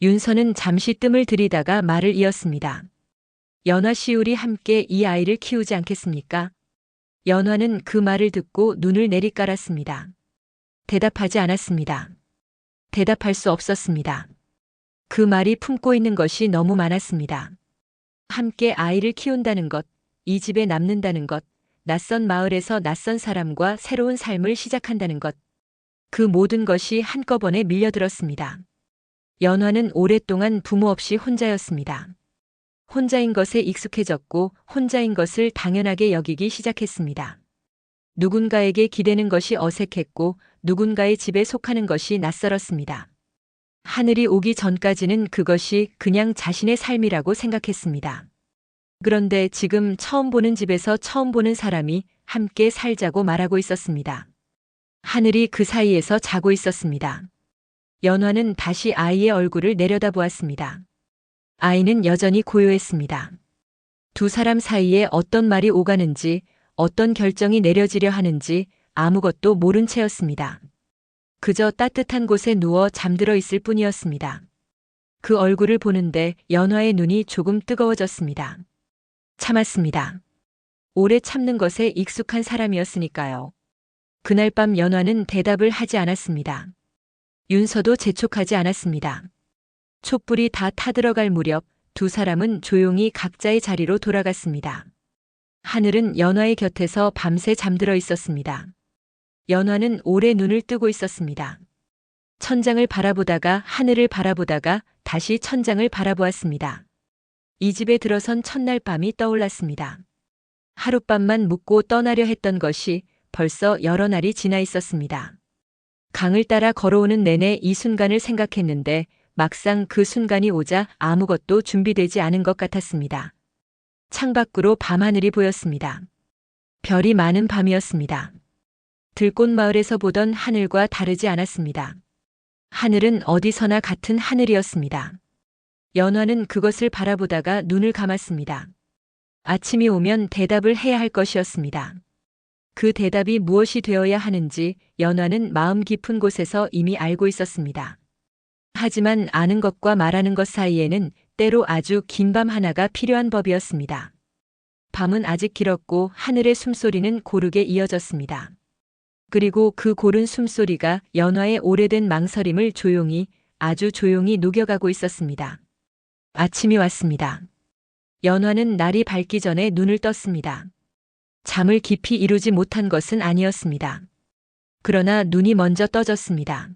윤서는 잠시 뜸을 들이다가 말을 이었습니다. 연화 씨 우리 함께 이 아이를 키우지 않겠습니까? 연화는 그 말을 듣고 눈을 내리깔았습니다. 대답하지 않았습니다. 대답할 수 없었습니다. 그 말이 품고 있는 것이 너무 많았습니다. 함께 아이를 키운다는 것, 이 집에 남는다는 것, 낯선 마을에서 낯선 사람과 새로운 삶을 시작한다는 것. 그 모든 것이 한꺼번에 밀려들었습니다. 연화는 오랫동안 부모 없이 혼자였습니다. 혼자인 것에 익숙해졌고 혼자인 것을 당연하게 여기기 시작했습니다. 누군가에게 기대는 것이 어색했고 누군가의 집에 속하는 것이 낯설었습니다. 하늘이 오기 전까지는 그것이 그냥 자신의 삶이라고 생각했습니다. 그런데 지금 처음 보는 집에서 처음 보는 사람이 함께 살자고 말하고 있었습니다. 하늘이 그 사이에서 자고 있었습니다. 연화는 다시 아이의 얼굴을 내려다보았습니다. 아이는 여전히 고요했습니다. 두 사람 사이에 어떤 말이 오가는지, 어떤 결정이 내려지려 하는지 아무것도 모른 채였습니다. 그저 따뜻한 곳에 누워 잠들어 있을 뿐이었습니다. 그 얼굴을 보는데 연화의 눈이 조금 뜨거워졌습니다. 참았습니다. 오래 참는 것에 익숙한 사람이었으니까요. 그날 밤 연화는 대답을 하지 않았습니다. 윤서도 재촉하지 않았습니다. 촛불이 다 타들어갈 무렵 두 사람은 조용히 각자의 자리로 돌아갔습니다. 하늘은 연화의 곁에서 밤새 잠들어 있었습니다. 연화는 오래 눈을 뜨고 있었습니다. 천장을 바라보다가 하늘을 바라보다가 다시 천장을 바라보았습니다. 이 집에 들어선 첫날 밤이 떠올랐습니다. 하룻밤만 묵고 떠나려 했던 것이 벌써 여러 날이 지나 있었습니다. 강을 따라 걸어오는 내내 이 순간을 생각했는데 막상 그 순간이 오자 아무것도 준비되지 않은 것 같았습니다. 창밖으로 밤하늘이 보였습니다. 별이 많은 밤이었습니다. 들꽃마을에서 보던 하늘과 다르지 않았습니다. 하늘은 어디서나 같은 하늘이었습니다. 연화는 그것을 바라보다가 눈을 감았습니다. 아침이 오면 대답을 해야 할 것이었습니다. 그 대답이 무엇이 되어야 하는지 연화는 마음 깊은 곳에서 이미 알고 있었습니다. 하지만 아는 것과 말하는 것 사이에는 때로 아주 긴 밤 하나가 필요한 법이었습니다. 밤은 아직 길었고 하늘의 숨소리는 고르게 이어졌습니다. 그리고 그 고른 숨소리가 연화의 오래된 망설임을 조용히, 아주 조용히 녹여가고 있었습니다. 아침이 왔습니다. 연화는 날이 밝기 전에 눈을 떴습니다. 잠을 깊이 이루지 못한 것은 아니었습니다. 그러나 눈이 먼저 떠졌습니다.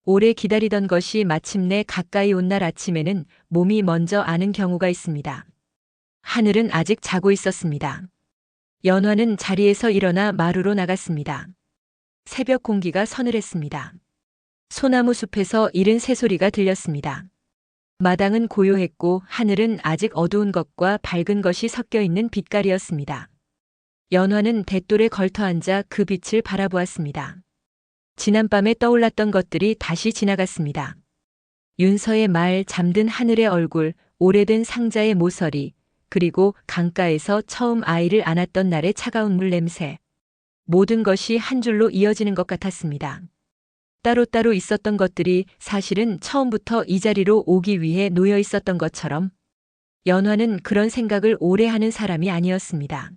오래 기다리던 것이 마침내 가까이 온 날 아침에는 몸이 먼저 아는 경우가 있습니다. 하늘은 아직 자고 있었습니다. 연화는 자리에서 일어나 마루로 나갔습니다. 새벽 공기가 서늘했습니다. 소나무 숲에서 이른 새소리가 들렸습니다. 마당은 고요했고 하늘은 아직 어두운 것과 밝은 것이 섞여 있는 빛깔이었습니다. 연화는 돛돌에 걸터앉아 그 빛을 바라보았습니다. 지난밤에 떠올랐던 것들이 다시 지나갔습니다. 윤서의 말, 잠든 하늘의 얼굴, 오래된 상자의 모서리, 그리고 강가에서 처음 아이를 안았던 날의 차가운 물 냄새. 모든 것이 한 줄로 이어지는 것 같았습니다. 따로따로 있었던 것들이 사실은 처음부터 이 자리로 오기 위해 놓여 있었던 것처럼 연화는 그런 생각을 오래 하는 사람이 아니었습니다.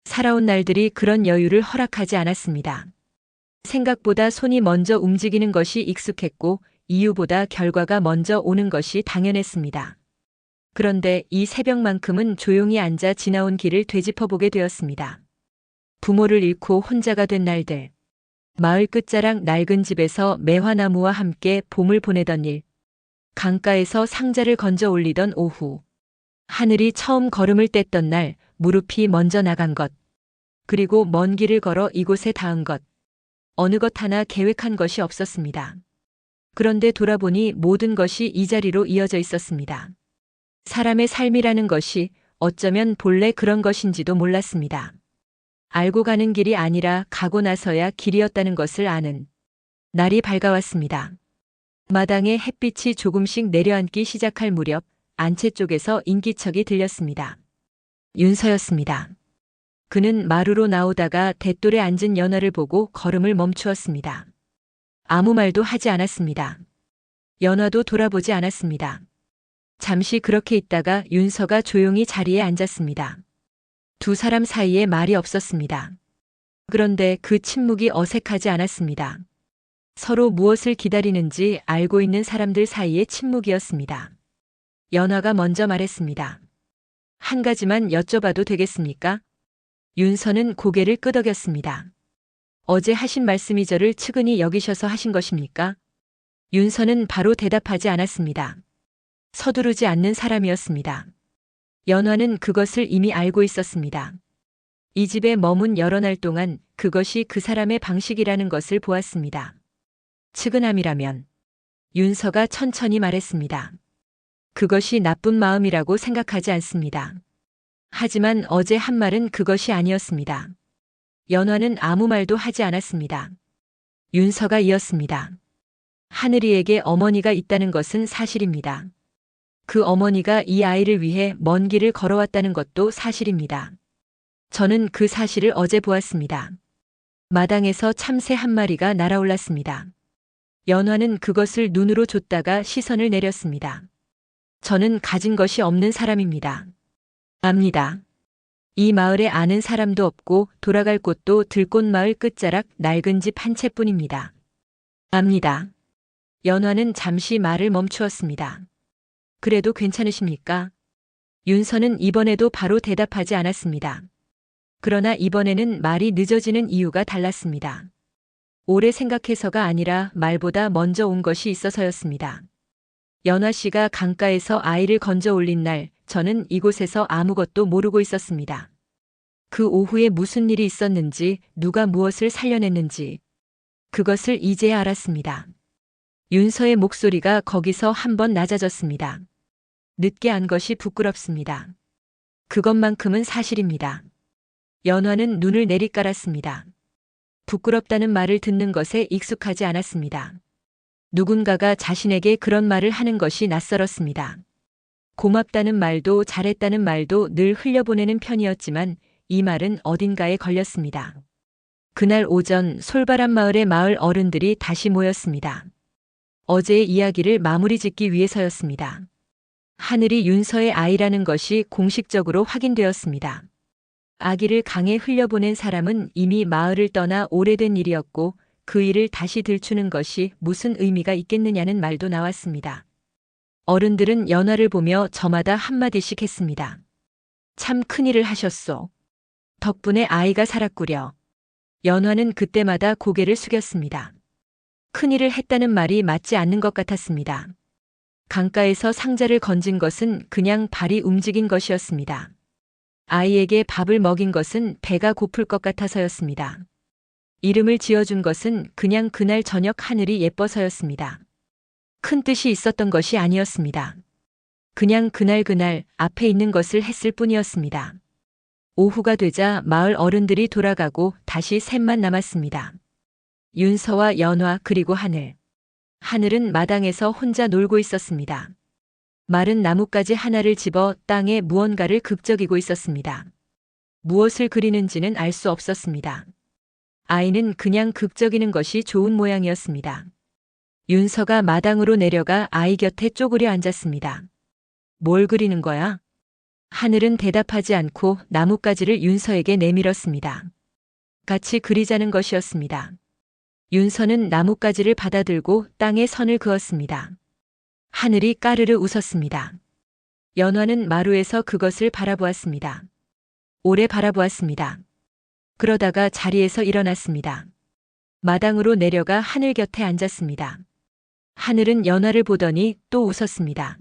살아온 날들이 그런 여유를 허락하지 않았습니다. 생각보다 손이 먼저 움직이는 것이 익숙했고 이유보다 결과가 먼저 오는 것이 당연했습니다. 그런데 이 새벽만큼은 조용히 앉아 지나온 길을 되짚어보게 되었습니다. 부모를 잃고 혼자가 된 날들. 마을 끝자락 낡은 집에서 매화나무와 함께 봄을 보내던 일. 강가에서 상자를 건져 올리던 오후. 하늘이 처음 걸음을 뗐던 날 무릎이 먼저 나간 것. 그리고 먼 길을 걸어 이곳에 닿은 것. 어느 것 하나 계획한 것이 없었습니다. 그런데 돌아보니 모든 것이 이 자리로 이어져 있었습니다. 사람의 삶이라는 것이 어쩌면 본래 그런 것인지도 몰랐습니다. 알고 가는 길이 아니라 가고 나서야 길이었다는 것을 아는 날이 밝아왔습니다. 마당에 햇빛이 조금씩 내려앉기 시작할 무렵 안채 쪽에서 인기척이 들렸습니다. 윤서였습니다. 그는 마루로 나오다가 돛돌에 앉은 연화를 보고 걸음을 멈추었습니다. 아무 말도 하지 않았습니다. 연화도 돌아보지 않았습니다. 잠시 그렇게 있다가 윤서가 조용히 자리에 앉았습니다. 두 사람 사이에 말이 없었습니다. 그런데 그 침묵이 어색하지 않았습니다. 서로 무엇을 기다리는지 알고 있는 사람들 사이의 침묵이었습니다. 연화가 먼저 말했습니다. 한 가지만 여쭤봐도 되겠습니까? 윤서는 고개를 끄덕였습니다. 어제 하신 말씀이 저를 측은히 여기셔서 하신 것입니까? 윤서는 바로 대답하지 않았습니다. 서두르지 않는 사람이었습니다. 연화는 그것을 이미 알고 있었습니다. 이 집에 머문 여러 날 동안 그것이 그 사람의 방식이라는 것을 보았습니다. 측은함이라면 윤서가 천천히 말했습니다. 그것이 나쁜 마음이라고 생각하지 않습니다. 하지만 어제 한 말은 그것이 아니었습니다. 연화는 아무 말도 하지 않았습니다. 윤서가 이었습니다. 하늘이에게 어머니가 있다는 것은 사실입니다. 그 어머니가 이 아이를 위해 먼 길을 걸어왔다는 것도 사실입니다. 저는 그 사실을 어제 보았습니다. 마당에서 참새 한 마리가 날아올랐습니다. 연화는 그것을 눈으로 줬다가 시선을 내렸습니다. 저는 가진 것이 없는 사람입니다. 압니다. 이 마을에 아는 사람도 없고 돌아갈 곳도 들꽃마을 끝자락 낡은 집 한 채뿐입니다. 압니다. 연화는 잠시 말을 멈추었습니다. 그래도 괜찮으십니까? 윤서는 이번에도 바로 대답하지 않았습니다. 그러나 이번에는 말이 늦어지는 이유가 달랐습니다. 오래 생각해서가 아니라 말보다 먼저 온 것이 있어서였습니다. 연화 씨가 강가에서 아이를 건져 올린 날 저는 이곳에서 아무것도 모르고 있었습니다. 그 오후에 무슨 일이 있었는지, 누가 무엇을 살려냈는지 그것을 이제야 알았습니다. 윤서의 목소리가 거기서 한번 낮아졌습니다. 늦게 안 것이 부끄럽습니다. 그것만큼은 사실입니다. 연화는 눈을 내리깔았습니다. 부끄럽다는 말을 듣는 것에 익숙하지 않았습니다. 누군가가 자신에게 그런 말을 하는 것이 낯설었습니다. 고맙다는 말도 잘했다는 말도 늘 흘려보내는 편이었지만 이 말은 어딘가에 걸렸습니다. 그날 오전 솔바람 마을의 마을 어른들이 다시 모였습니다. 어제의 이야기를 마무리 짓기 위해서였습니다. 하늘이 윤서의 아이라는 것이 공식적으로 확인되었습니다. 아기를 강에 흘려보낸 사람은 이미 마을을 떠나 오래된 일이었고 그 일을 다시 들추는 것이 무슨 의미가 있겠느냐는 말도 나왔습니다. 어른들은 연화를 보며 저마다 한마디씩 했습니다. 참 큰일을 하셨소. 덕분에 아이가 살았구려. 연화는 그때마다 고개를 숙였습니다. 큰일을 했다는 말이 맞지 않는 것 같았습니다. 강가에서 상자를 건진 것은 그냥 발이 움직인 것이었습니다. 아이에게 밥을 먹인 것은 배가 고플 것 같아서였습니다. 이름을 지어준 것은 그냥 그날 저녁 하늘이 예뻐서였습니다. 큰 뜻이 있었던 것이 아니었습니다. 그냥 그날 앞에 있는 것을 했을 뿐이었습니다. 오후가 되자 마을 어른들이 돌아가고 다시 셋만 남았습니다. 윤서와 연화 그리고 하늘. 하늘은 마당에서 혼자 놀고 있었습니다. 마른 나뭇가지 하나를 집어 땅에 무언가를 극적이고 있었습니다. 무엇을 그리는지는 알 수 없었습니다. 아이는 그냥 극적이는 것이 좋은 모양이었습니다. 윤서가 마당으로 내려가 아이 곁에 쪼그려 앉았습니다. 뭘 그리는 거야? 하늘은 대답하지 않고 나뭇가지를 윤서에게 내밀었습니다. 같이 그리자는 것이었습니다. 윤서는 나뭇가지를 받아들고 땅에 선을 그었습니다. 하늘이 까르르 웃었습니다. 연화는 마루에서 그것을 바라보았습니다. 오래 바라보았습니다. 그러다가 자리에서 일어났습니다. 마당으로 내려가 하늘 곁에 앉았습니다. 하늘은 연화를 보더니 또 웃었습니다.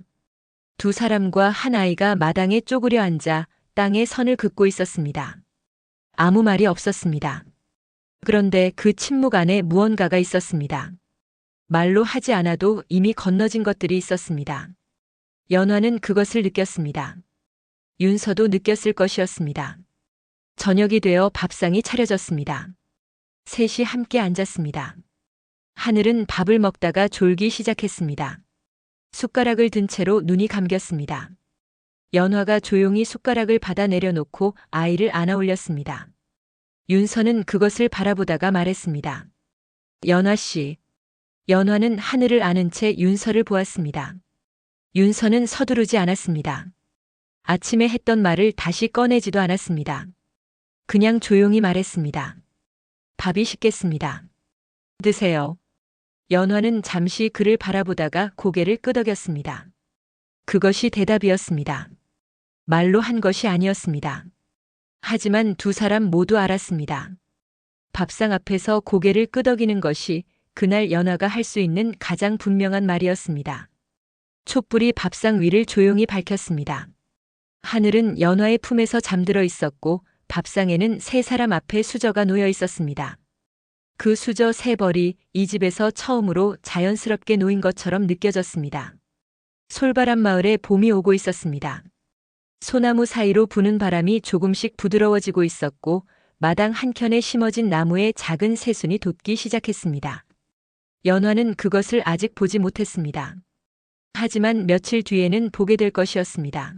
두 사람과 한 아이가 마당에 쪼그려 앉아 땅에 선을 긋고 있었습니다. 아무 말이 없었습니다. 그런데 그 침묵 안에 무언가가 있었습니다. 말로 하지 않아도 이미 건너진 것들이 있었습니다. 연화는 그것을 느꼈습니다. 윤서도 느꼈을 것이었습니다. 저녁이 되어 밥상이 차려졌습니다. 셋이 함께 앉았습니다. 하늘은 밥을 먹다가 졸기 시작했습니다. 숟가락을 든 채로 눈이 감겼습니다. 연화가 조용히 숟가락을 받아 내려놓고 아이를 안아 올렸습니다. 윤서는 그것을 바라보다가 말했습니다. 연화 씨. 연화는 하늘을 아는 채 윤서를 보았습니다. 윤서는 서두르지 않았습니다. 아침에 했던 말을 다시 꺼내지도 않았습니다. 그냥 조용히 말했습니다. 밥이 식겠습니다. 드세요. 연화는 잠시 그를 바라보다가 고개를 끄덕였습니다. 그것이 대답이었습니다. 말로 한 것이 아니었습니다. 하지만 두 사람 모두 알았습니다. 밥상 앞에서 고개를 끄덕이는 것이 그날 연화가 할 수 있는 가장 분명한 말이었습니다. 촛불이 밥상 위를 조용히 밝혔습니다. 하늘은 연화의 품에서 잠들어 있었고 밥상에는 세 사람 앞에 수저가 놓여 있었습니다. 그 수저 세 벌이 이 집에서 처음으로 자연스럽게 놓인 것처럼 느껴졌습니다. 솔바람 마을에 봄이 오고 있었습니다. 소나무 사이로 부는 바람이 조금씩 부드러워지고 있었고 마당 한켠에 심어진 나무에 작은 새순이 돋기 시작했습니다. 연화는 그것을 아직 보지 못했습니다. 하지만 며칠 뒤에는 보게 될 것이었습니다.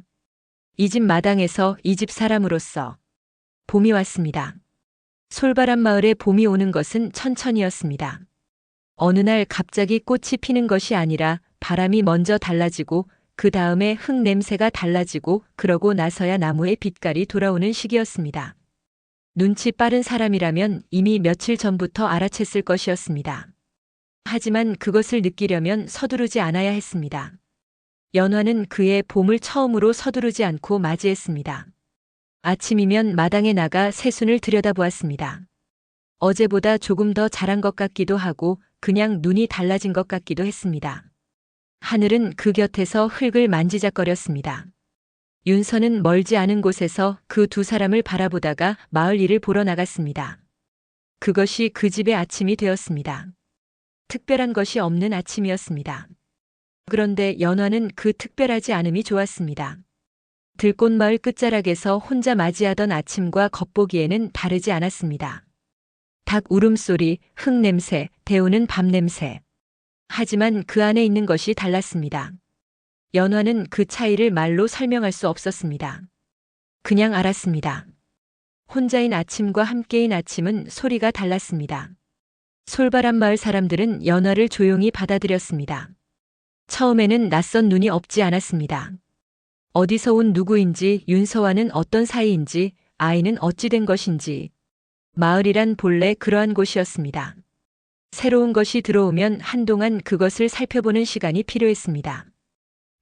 이 집 마당에서 이 집 사람으로서 봄이 왔습니다. 솔바람 마을에 봄이 오는 것은 천천히였습니다. 어느 날 갑자기 꽃이 피는 것이 아니라 바람이 먼저 달라지고 그 다음에 흙 냄새가 달라지고 그러고 나서야 나무의 빛깔이 돌아오는 시기였습니다. 눈치 빠른 사람이라면 이미 며칠 전부터 알아챘을 것이었습니다. 하지만 그것을 느끼려면 서두르지 않아야 했습니다. 연화는 그의 봄을 처음으로 서두르지 않고 맞이했습니다. 아침이면 마당에 나가 새순을 들여다보았습니다. 어제보다 조금 더 자란 것 같기도 하고 그냥 눈이 달라진 것 같기도 했습니다. 하늘은 그 곁에서 흙을 만지작거렸습니다. 윤서는 멀지 않은 곳에서 그 두 사람을 바라보다가 마을 일을 보러 나갔습니다. 그것이 그 집의 아침이 되었습니다. 특별한 것이 없는 아침이었습니다. 그런데 연화는 그 특별하지 않음이 좋았습니다. 들꽃마을 끝자락에서 혼자 맞이하던 아침과 겉보기에는 다르지 않았습니다. 닭 울음소리, 흙 냄새, 데우는 밤 냄새. 하지만 그 안에 있는 것이 달랐습니다. 연화는 그 차이를 말로 설명할 수 없었습니다. 그냥 알았습니다. 혼자인 아침과 함께인 아침은 소리가 달랐습니다. 솔바람 마을 사람들은 연화를 조용히 받아들였습니다. 처음에는 낯선 눈이 없지 않았습니다. 어디서 온 누구인지, 윤서와는 어떤 사이인지, 아이는 어찌 된 것인지. 마을이란 본래 그러한 곳이었습니다. 새로운 것이 들어오면 한동안 그것을 살펴보는 시간이 필요했습니다.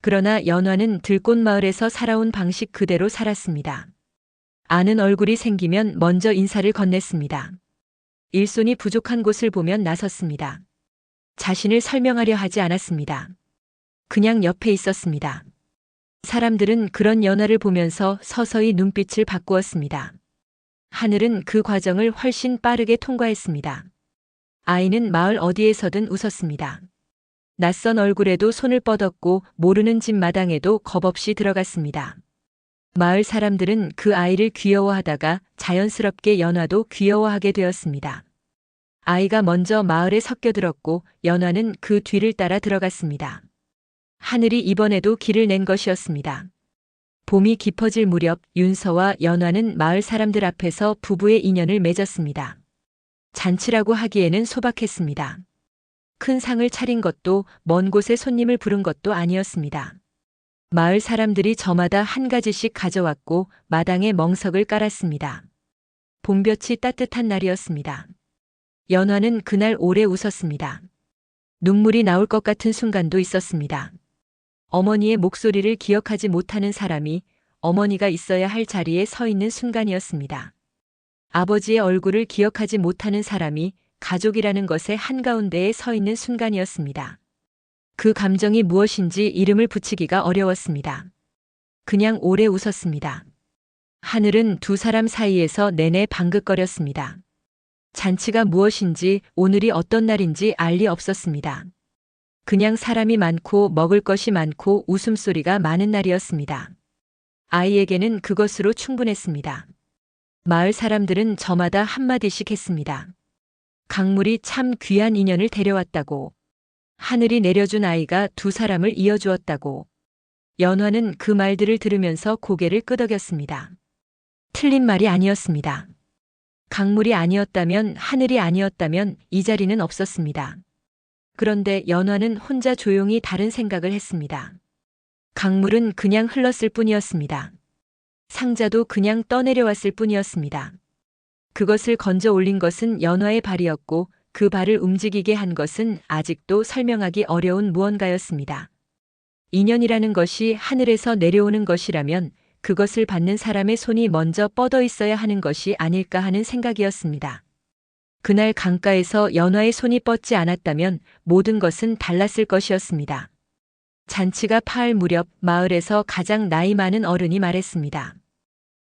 그러나 연화는 들꽃마을에서 살아온 방식 그대로 살았습니다. 아는 얼굴이 생기면 먼저 인사를 건넸습니다. 일손이 부족한 곳을 보면 나섰습니다. 자신을 설명하려 하지 않았습니다. 그냥 옆에 있었습니다. 사람들은 그런 연화를 보면서 서서히 눈빛을 바꾸었습니다. 하늘은 그 과정을 훨씬 빠르게 통과했습니다. 아이는 마을 어디에서든 웃었습니다. 낯선 얼굴에도 손을 뻗었고 모르는 집 마당에도 겁없이 들어갔습니다. 마을 사람들은 그 아이를 귀여워하다가 자연스럽게 연화도 귀여워하게 되었습니다. 아이가 먼저 마을에 섞여들었고 연화는 그 뒤를 따라 들어갔습니다. 하늘이 이번에도 길을 낸 것이었습니다. 봄이 깊어질 무렵 윤서와 연화는 마을 사람들 앞에서 부부의 인연을 맺었습니다. 잔치라고 하기에는 소박했습니다. 큰 상을 차린 것도 먼 곳에 손님을 부른 것도 아니었습니다. 마을 사람들이 저마다 한 가지씩 가져왔고 마당에 멍석을 깔았습니다. 봄볕이 따뜻한 날이었습니다. 연화는 그날 오래 웃었습니다. 눈물이 나올 것 같은 순간도 있었습니다. 어머니의 목소리를 기억하지 못하는 사람이 어머니가 있어야 할 자리에 서 있는 순간이었습니다. 아버지의 얼굴을 기억하지 못하는 사람이 가족이라는 것의 한가운데에 서 있는 순간이었습니다. 그 감정이 무엇인지 이름을 붙이기가 어려웠습니다. 그냥 오래 웃었습니다. 하늘은 두 사람 사이에서 내내 방긋거렸습니다. 잔치가 무엇인지 오늘이 어떤 날인지 알 리 없었습니다. 그냥 사람이 많고 먹을 것이 많고 웃음소리가 많은 날이었습니다. 아이에게는 그것으로 충분했습니다. 마을 사람들은 저마다 한마디씩 했습니다. 강물이 참 귀한 인연을 데려왔다고. 하늘이 내려준 아이가 두 사람을 이어주었다고. 연화는 그 말들을 들으면서 고개를 끄덕였습니다. 틀린 말이 아니었습니다. 강물이 아니었다면, 하늘이 아니었다면 이 자리는 없었습니다. 그런데 연화는 혼자 조용히 다른 생각을 했습니다. 강물은 그냥 흘렀을 뿐이었습니다. 상자도 그냥 떠내려왔을 뿐이었습니다. 그것을 건져 올린 것은 연화의 발이었고 그 발을 움직이게 한 것은 아직도 설명하기 어려운 무언가였습니다. 인연이라는 것이 하늘에서 내려오는 것이라면 그것을 받는 사람의 손이 먼저 뻗어 있어야 하는 것이 아닐까 하는 생각이었습니다. 그날 강가에서 연화의 손이 뻗지 않았다면 모든 것은 달랐을 것이었습니다. 잔치가 파할 무렵 마을에서 가장 나이 많은 어른이 말했습니다.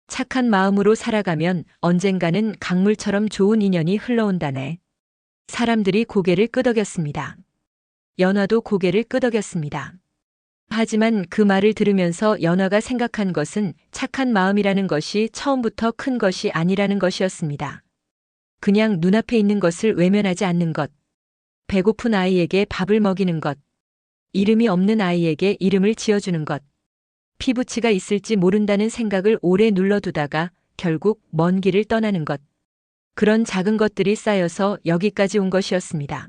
착한 마음으로 살아가면 언젠가는 강물처럼 좋은 인연이 흘러온다네. 사람들이 고개를 끄덕였습니다. 연화도 고개를 끄덕였습니다. 하지만 그 말을 들으면서 연화가 생각한 것은 착한 마음이라는 것이 처음부터 큰 것이 아니라는 것이었습니다. 그냥 눈앞에 있는 것을 외면하지 않는 것, 배고픈 아이에게 밥을 먹이는 것, 이름이 없는 아이에게 이름을 지어주는 것, 피부치가 있을지 모른다는 생각을 오래 눌러두다가 결국 먼 길을 떠나는 것, 그런 작은 것들이 쌓여서 여기까지 온 것이었습니다.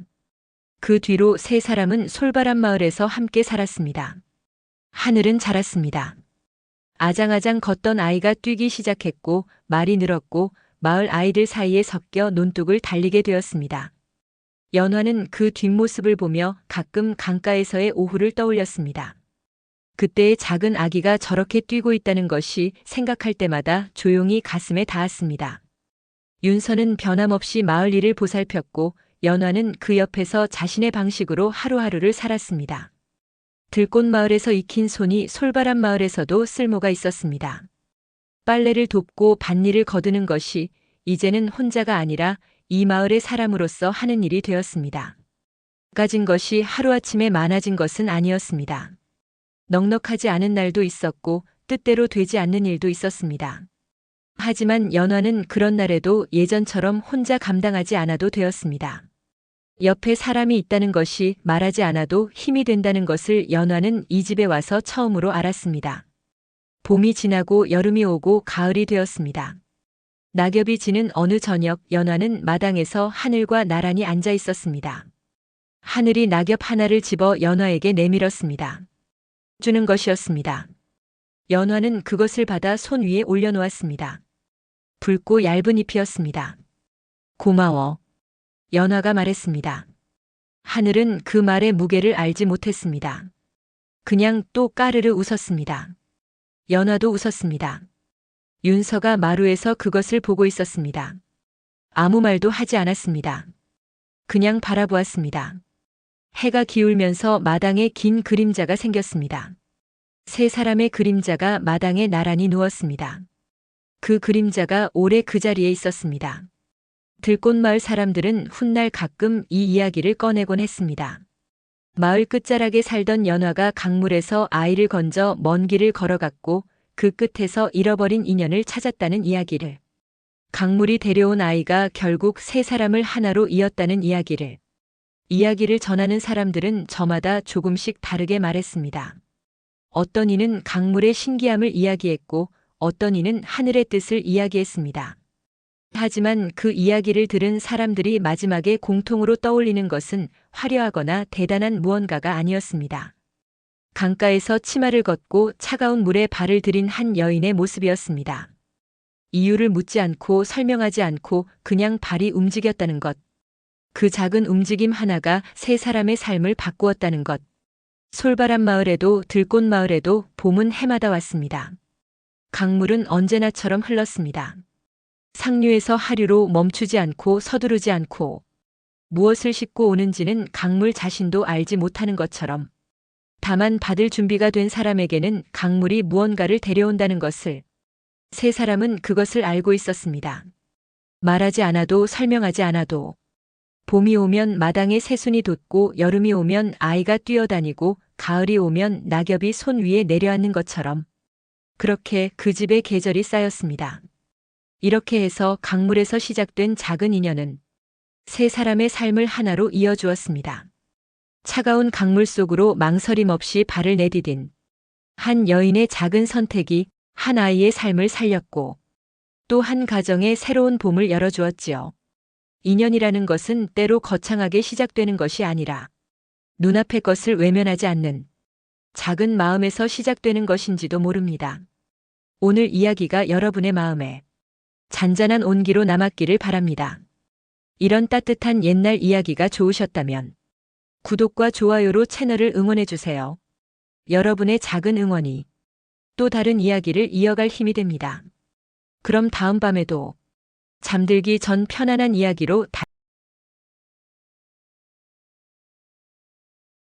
그 뒤로 세 사람은 솔바람 마을에서 함께 살았습니다. 하늘은 자랐습니다. 아장아장 걷던 아이가 뛰기 시작했고 말이 늘었고 마을 아이들 사이에 섞여 논둑을 달리게 되었습니다. 연화는 그 뒷모습을 보며 가끔 강가에서의 오후를 떠올렸습니다. 그때의 작은 아기가 저렇게 뛰고 있다는 것이 생각할 때마다 조용히 가슴에 닿았습니다. 윤서는 변함없이 마을 일을 보살폈고 연화는 그 옆에서 자신의 방식으로 하루하루를 살았습니다. 들꽃마을에서 익힌 손이 솔바람 마을에서도 쓸모가 있었습니다. 빨래를 돕고 밭일을 거두는 것이 이제는 혼자가 아니라 이 마을의 사람으로서 하는 일이 되었습니다. 가진 것이 하루아침에 많아진 것은 아니었습니다. 넉넉하지 않은 날도 있었고 뜻대로 되지 않는 일도 있었습니다. 하지만 연화는 그런 날에도 예전처럼 혼자 감당하지 않아도 되었습니다. 옆에 사람이 있다는 것이 말하지 않아도 힘이 된다는 것을 연화는 이 집에 와서 처음으로 알았습니다. 봄이 지나고 여름이 오고 가을이 되었습니다. 낙엽이 지는 어느 저녁 연화는 마당에서 하늘과 나란히 앉아 있었습니다. 하늘이 낙엽 하나를 집어 연화에게 내밀었습니다. 주는 것이었습니다. 연화는 그것을 받아 손 위에 올려놓았습니다. 붉고 얇은 잎이었습니다. 고마워. 연화가 말했습니다. 하늘은 그 말의 무게를 알지 못했습니다. 그냥 또 까르르 웃었습니다. 연화도 웃었습니다. 윤서가 마루에서 그것을 보고 있었습니다. 아무 말도 하지 않았습니다. 그냥 바라보았습니다. 해가 기울면서 마당에 긴 그림자가 생겼습니다. 세 사람의 그림자가 마당에 나란히 누웠습니다. 그 그림자가 오래 그 자리에 있었습니다. 들꽃마을 사람들은 훗날 가끔 이 이야기를 꺼내곤 했습니다. 마을 끝자락에 살던 연화가 강물에서 아이를 건져 먼 길을 걸어갔고 그 끝에서 잃어버린 인연을 찾았다는 이야기를. 강물이 데려온 아이가 결국 세 사람을 하나로 이었다는 이야기를. 이야기를 전하는 사람들은 저마다 조금씩 다르게 말했습니다. 어떤 이는 강물의 신기함을 이야기했고 어떤 이는 하늘의 뜻을 이야기했습니다. 하지만 그 이야기를 들은 사람들이 마지막에 공통으로 떠올리는 것은 화려하거나 대단한 무언가가 아니었습니다. 강가에서 치마를 걷고 차가운 물에 발을 들인 한 여인의 모습이었습니다. 이유를 묻지 않고 설명하지 않고 그냥 발이 움직였다는 것. 그 작은 움직임 하나가 세 사람의 삶을 바꾸었다는 것. 솔바람 마을에도 들꽃 마을에도 봄은 해마다 왔습니다. 강물은 언제나처럼 흘렀습니다. 상류에서 하류로 멈추지 않고 서두르지 않고 무엇을 싣고 오는지는 강물 자신도 알지 못하는 것처럼 다만 받을 준비가 된 사람에게는 강물이 무언가를 데려온다는 것을 세 사람은 그것을 알고 있었습니다. 말하지 않아도 설명하지 않아도 봄이 오면 마당에 새순이 돋고 여름이 오면 아이가 뛰어다니고 가을이 오면 낙엽이 손 위에 내려앉는 것처럼 그렇게 그 집의 계절이 쌓였습니다. 이렇게 해서 강물에서 시작된 작은 인연은 세 사람의 삶을 하나로 이어주었습니다. 차가운 강물 속으로 망설임 없이 발을 내디딘 한 여인의 작은 선택이 한 아이의 삶을 살렸고 또 한 가정의 새로운 봄을 열어주었지요. 인연이라는 것은 때로 거창하게 시작되는 것이 아니라 눈앞의 것을 외면하지 않는 작은 마음에서 시작되는 것인지도 모릅니다. 오늘 이야기가 여러분의 마음에 잔잔한 온기로 남았기를 바랍니다. 이런 따뜻한 옛날 이야기가 좋으셨다면 구독과 좋아요로 채널을 응원해주세요. 여러분의 작은 응원이 또 다른 이야기를 이어갈 힘이 됩니다. 그럼 다음 밤에도 잠들기 전 편안한 이야기로